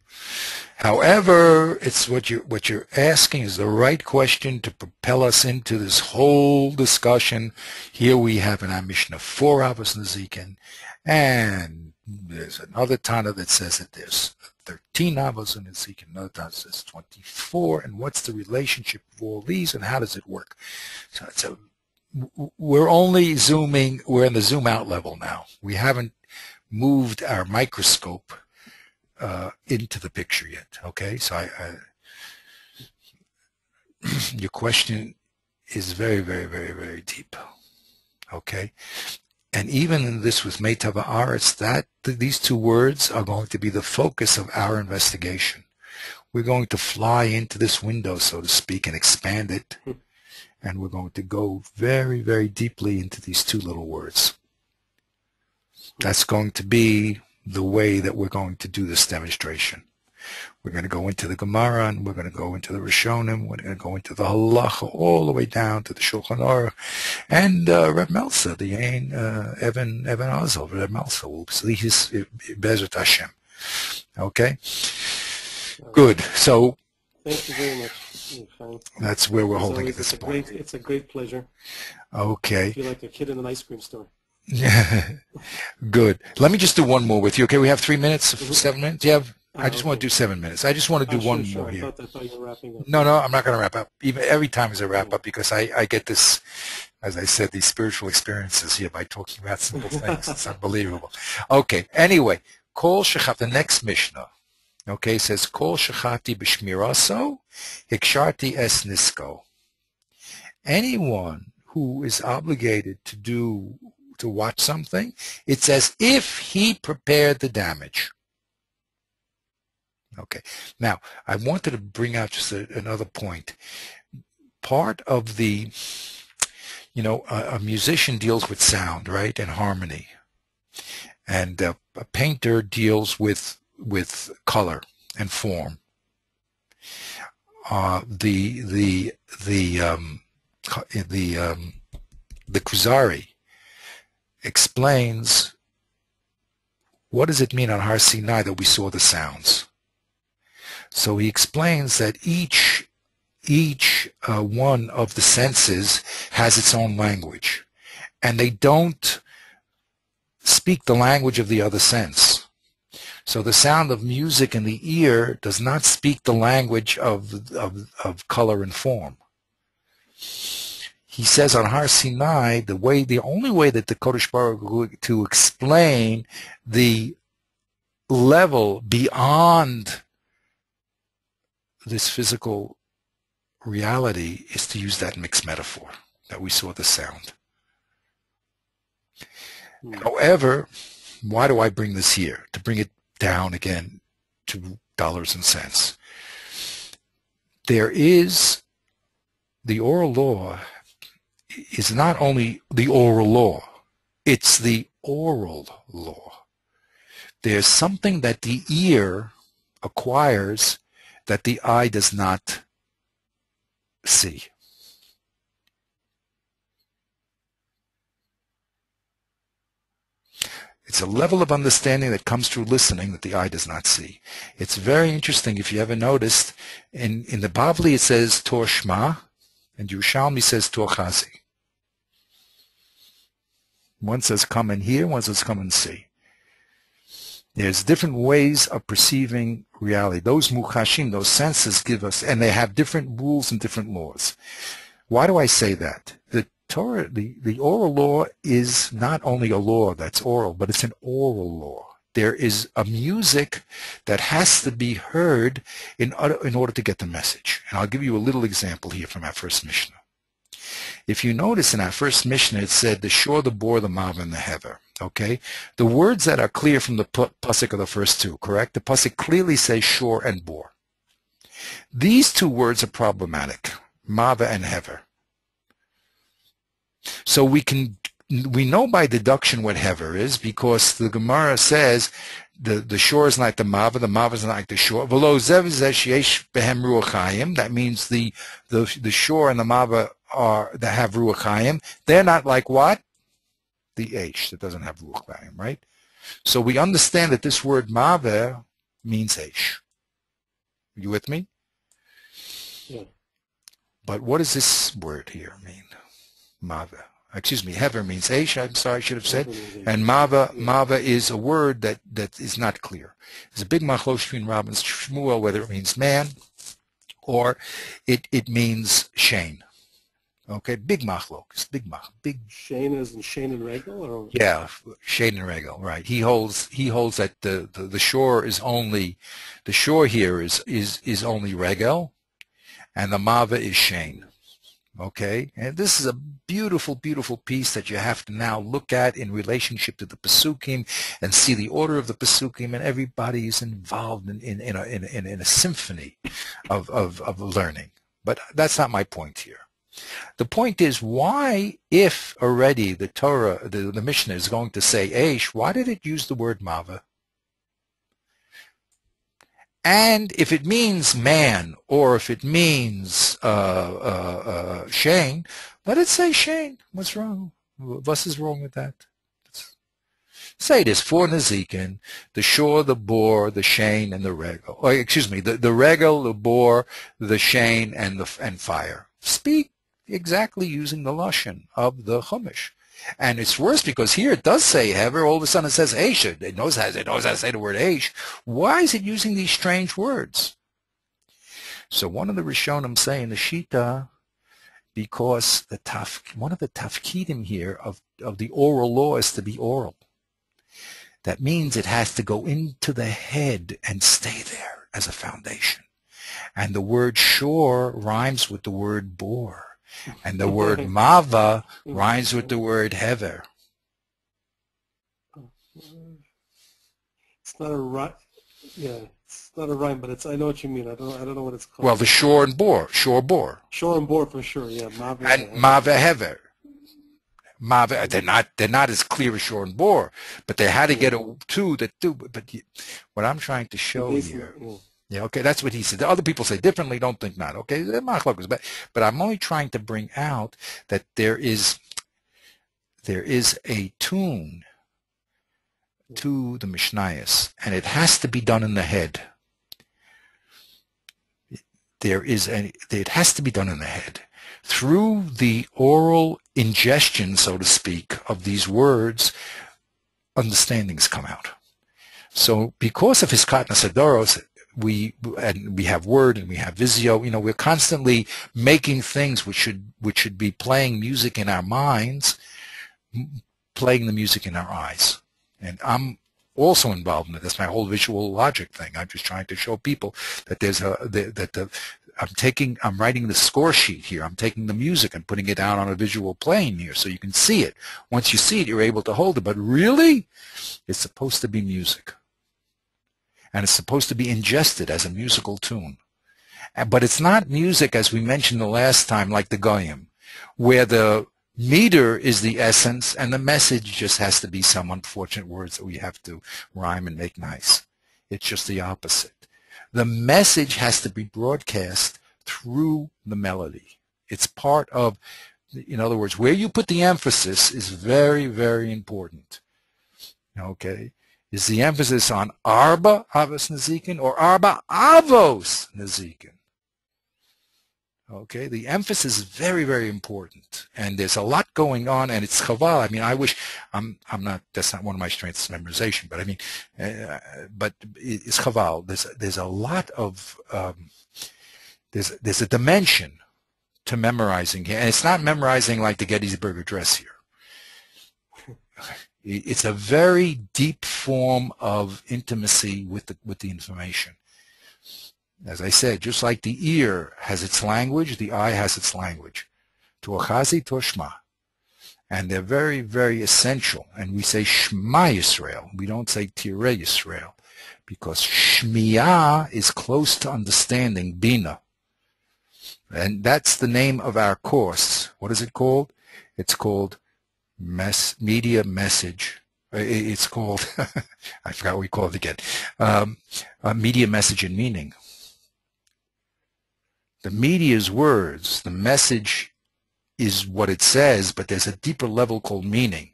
However, it's what you're asking is the right question to propel us into this whole discussion. Here we have in our Mishnah 4 Avos Nizikin, and there's another Tana that says that there's 13 Avos Nizikin, another Tana says 24, and what's the relationship of all these, and how does it work? So we're only zooming, we're in the zoom out level now. We haven't moved our microscope into the picture yet. Okay, so your question is very, very, very, very deep. Okay, and even in this with Meitav Haaretz, these two words are going to be the focus of our investigation. We're going to fly into this window, so to speak, and expand it, and we're going to go very, very deeply into these two little words. That's going to be the way that we're going to do this demonstration. We're going to go into the Gemara, and we're going to go into the Rishonim, we're going to go into the Halacha, all the way down to the Shulchan Aruch, and Reb Melsa, the Ein Evan Azel, Reb Melsa will see his Bezrat Hashem. Okay? Good. So, thank you very much. That's where we're holding at this point. It's a great pleasure. Okay. I feel like a kid in an ice cream store. Good. Let me just do one more with you. Okay, we have 3 minutes, 7 minutes. You have? I just want to do 7 minutes. I just want to do one more here. I thought you were wrapping up. No, I'm not going to wrap up. Even every time is a wrap up because I get this, as I said, these spiritual experiences here by talking about simple things. It's unbelievable. Okay. Anyway, Kol Shechat, the next Mishnah. Okay, says Kol Shechati b'shmiraso, hiksharti es nisko. Anyone who is obligated to watch something, it's as if he prepared the damage. Okay. Now, I wanted to bring out just another point. Part of the, a musician deals with sound, right, and harmony. And a painter deals with color and form. The Kuzari explains what does it mean on Har Sinai that we saw the sounds. So he explains that each one of the senses has its own language, and they don't speak the language of the other sense. So the sound of music in the ear does not speak the language of color and form. He says on Har Sinai, the only way that the Kodesh Baruch Hu to explain the level beyond this physical reality is to use that mixed metaphor that we saw the sound. However, why do I bring this here? To bring it down again to dollars and cents. There is the oral law is not only the oral law, it's the oral law. There's something that the ear acquires that the eye does not see. It's a level of understanding that comes through listening that the eye does not see. It's very interesting, if you ever noticed, in the Bavli it says Tor Shma, and Yerushalmi says Tor Chazi. One says come and hear, one says come and see. There's different ways of perceiving reality. Those muchashim, those senses give us, and they have different rules and different laws. Why do I say that? The Torah, the oral law is not only a law that's oral, but it's an oral law. There is a music that has to be heard in order to get the message. And I'll give you a little example here from our first Mishnah. If you notice in our first Mishnah, it said the shor, the bor, the mav, and the hever. Okay? The words that are clear from the pasuk are the first two, correct? The pasuk clearly says shor and bor. These two words are problematic, mava and hever. So we know by deduction what hever is, because the Gemara says the shor is not the mava is not like the shor. That means the shor and the mava are that have ruach chayim. They're not like what? The eish that doesn't have ruach chayim, right? So we understand that this word mava means eish. You with me? Yeah. But what does this word here mean? Mava. Excuse me, hever means eish, I'm sorry, I should have said. And mava is a word that is not clear. There's a big machloek between Rav and Shmuel whether it means man or it means shane. Okay, big machloek. Big. Shane is in Shane and Regal, or? Yeah, shane and Regal, right. He holds that the shore is only, the shore here is only Regal, and the mava is shane. Okay, and this is a beautiful, beautiful piece that you have to now look at in relationship to the Pesukim and see the order of the Pesukim, and everybody is involved in a symphony of learning. But that's not my point here. The point is, why, if already the Torah, the Mishnah is going to say eish, why did it use the word mava? And if it means man, or if it means shane, let it say shane. What's wrong? What is wrong with that? Say this for Nezikin, the shor, the bor, the shane, and the regal. Or, excuse me, the regal, the bor, the shane, and fire. Speak exactly using the lashon of the Chumash. And it's worse because here it does say hever, all of a sudden it says eish. It knows how to say the word eish. Why is it using these strange words? So one of the Rishonim say in the Shita, because one of the tafkidim here of the oral law is to be oral. That means it has to go into the head and stay there as a foundation. And the word shor rhymes with the word bor. And the word mava rhymes with the word hever. It's not a rhyme. Yeah, it's not a rhyme, but I know what you mean. I don't know what it's called. Well, the shor and bor, shor bor. Shor and bor for sure. Yeah, mava and mava hever. Mava, they're not as clear as shor and bor, but they had to get a two that do. But what I'm trying to show here. Yeah, okay, that's what he said. The other people say differently, don't think not. Okay, but I'm only trying to bring out that there is a tune to the Mishnayos, and it has to be done in the head. It has to be done in the head. Through the oral ingestion, so to speak, of these words, understandings come out. So because of his Katnas Adoros, we have word and we have Visio, we're constantly making things which should be playing music in our minds, playing the music in our eyes. And I'm also involved in it. That's my whole visual logic thing. I'm just trying to show people that I'm writing the score sheet here. I'm taking the music and putting it down on a visual plane here so you can see it. Once you see it, you're able to hold it. But really, it's supposed to be music. And it's supposed to be ingested as a musical tune. But it's not music, as we mentioned the last time, like the Goyim, where the meter is the essence and the message just has to be some unfortunate words that we have to rhyme and make nice. It's just the opposite. The message has to be broadcast through the melody. It's part of, in other words, where you put the emphasis is very, very important. Okay? Is the emphasis on Arba Avos Nezikin or Arba Avos Nezikin? Okay, the emphasis is very, very important, and there's a lot going on, and it's chaval. I mean, I wish I'm not. That's not one of my strengths, memorization. But I mean, but it's chaval. There's a lot of there's a dimension to memorizing here, and it's not memorizing like the Gettysburg Address here. It's a very deep form of intimacy with the information. As I said, just like the ear has its language, the eye has its language. Tuachazi toshma. And they're very, very essential. And we say Shema Yisrael. We don't say Tirei Yisrael. Because Shmiya is close to understanding, Bina. And that's the name of our course. What is it called? It's called Media Message. It's called, I forgot what we call it again. Media Message and Meaning. The media is words. The message is what it says, but there's a deeper level called meaning,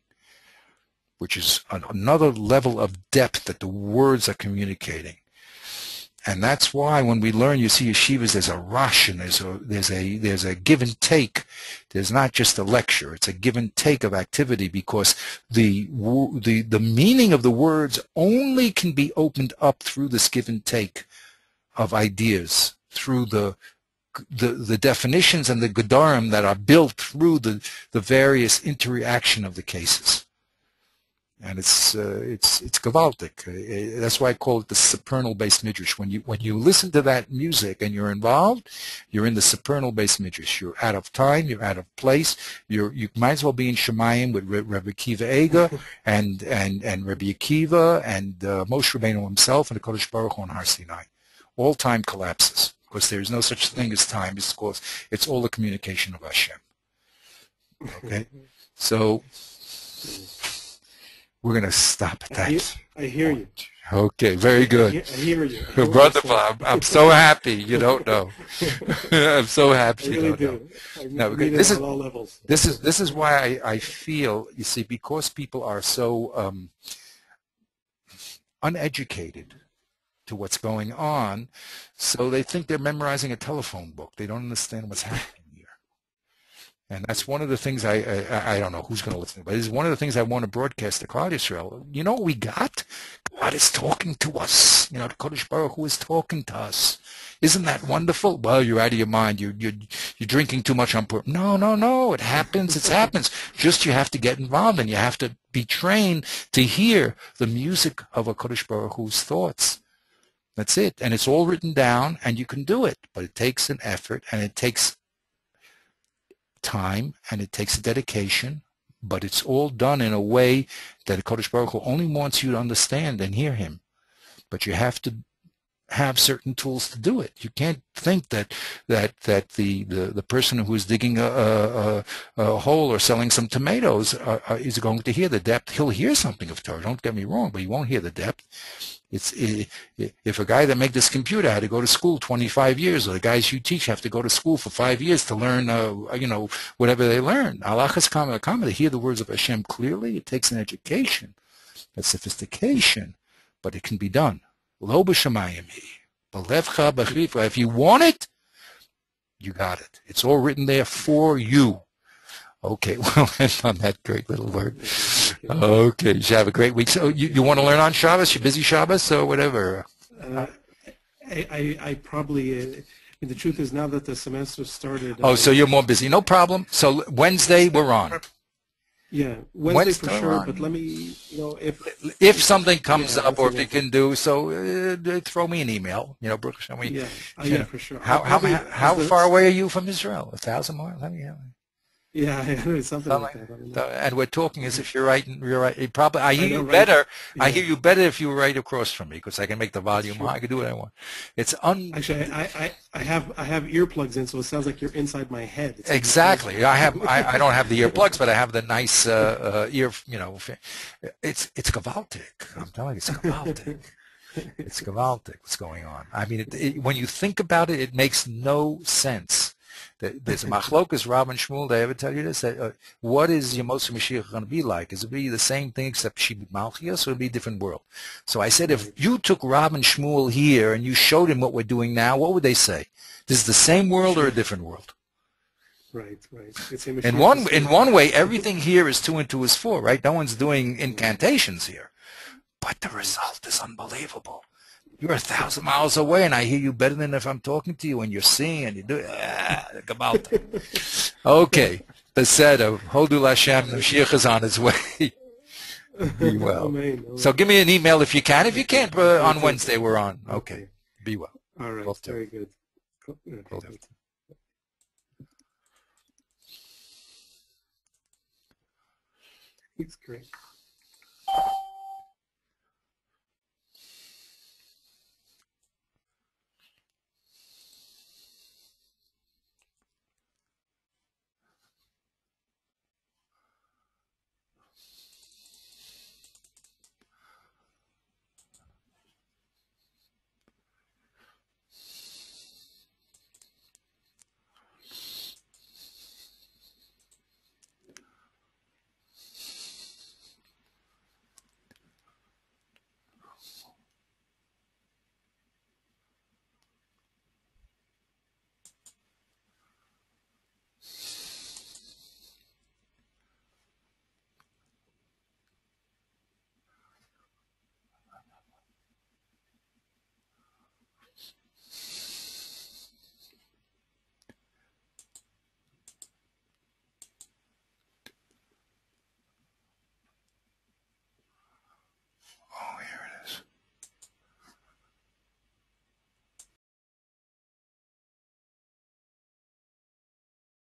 which is another level of depth that the words are communicating. And that's why when we learn, you see yeshivas, there's a rush and there's a give and take. There's not just a lecture; it's a give and take of activity, because the meaning of the words only can be opened up through this give and take of ideas, through the definitions and the gedarim that are built through the various interaction of the cases. And it's gewaltig. That's why I call it the supernal based midrash. When you listen to that music and you're involved, you're in the supernal based midrash. You're out of time. You're out of place. You might as well be in Shemayim with Rabbi Akiva Eiger and Rabbi Akiva and Moshe Rabbeinu himself and the Kodesh Baruch Hu on Har Sinai. All time collapses because there is no such thing as time. It's all the communication of Hashem. Okay, so. We're going to stop at that. I hear you. Okay, very good. I hear you. Brother Bob, I'm so happy you don't know. I'm so happy you don't know. No, this is, all levels. This is why I feel, you see, because people are so uneducated to what's going on, so they think they're memorizing a telephone book. They don't understand what's happening. And that's one of the things I don't know who's going to listen to, but it's one of the things I want to broadcast to Klal Yisrael. You know what we got? God is talking to us. You know, the Kodesh Baruch Hu is talking to us. Isn't that wonderful? Well, you're out of your mind. You're drinking too much on purpose. No. It happens. It happens. Just you have to get involved, and you have to be trained to hear the music of a Kodesh Baruch Hu's thoughts. That's it. And it's all written down, and you can do it. But it takes an effort, and it takes time, and it takes a dedication, but it's all done in a way that Kodesh Baruch Hu only wants you to understand and hear him. But you have to have certain tools to do it. You can't think that the person who is digging a hole or selling some tomatoes is going to hear the depth. He'll hear something of Torah. Don't get me wrong, but he won't hear the depth. If a guy that makes this computer had to go to school 25 years, or the guys you teach have to go to school for 5 years to learn, whatever they learn. Alachas kama to hear the words of Hashem clearly, it takes an education, a sophistication, but it can be done. Lo b'shamayim hi, b'levcha b'chrifa. If you want it, you got it. It's all written there for you. Okay, well, end on that great little word. Okay, you should have a great week. So you want to learn on Shabbos? You busy Shabbos or whatever? Uh, I probably, the truth is now that the semester started. Oh, so you're more busy. No problem. So Wednesday we're on. Yeah, Wednesday for sure. But let me, if something comes yeah, up, or if you can do so, throw me an email. Baruch Hashem, yeah, for sure. How far away are you from Israel? 1,000 miles? Yeah, something like that. And we're talking as if you're right. You're right. Probably, I hear you right? better. Yeah. I hear you better if you were right across from me, because I can make the volume high. I can do what I want. Actually, I have earplugs in, so it sounds like you're inside my head. Exactly. I don't have the earplugs, but I have the nice ear. It's gewaltig. I'm telling you, it's gewaltig. It's gewaltig. What's going on? I mean, when you think about it, it makes no sense. There's a machlokas, Rav and Shmuel. Did I ever tell you this? What is Yemos Mashiach going to be like? Is it be the same thing except Shibud Malchias, or it'll be a different world? So I said, if you took Rav and Shmuel here and you showed him what we're doing now, what would they say? This is the same world or a different world? Right. In one way, everything here is 2 and 2 is 4, right? No one's doing incantations here, but the result is unbelievable. You're 1,000 miles away, and I hear you better than if I'm talking to you, and you're seeing, and you do it. Okay. Beseda. Hodul Hashem. The Mashiach is on his way. Be well. So give me an email if you can. If you can't, on Wednesday we're on. Okay. Be well. All right. Very good. It's great.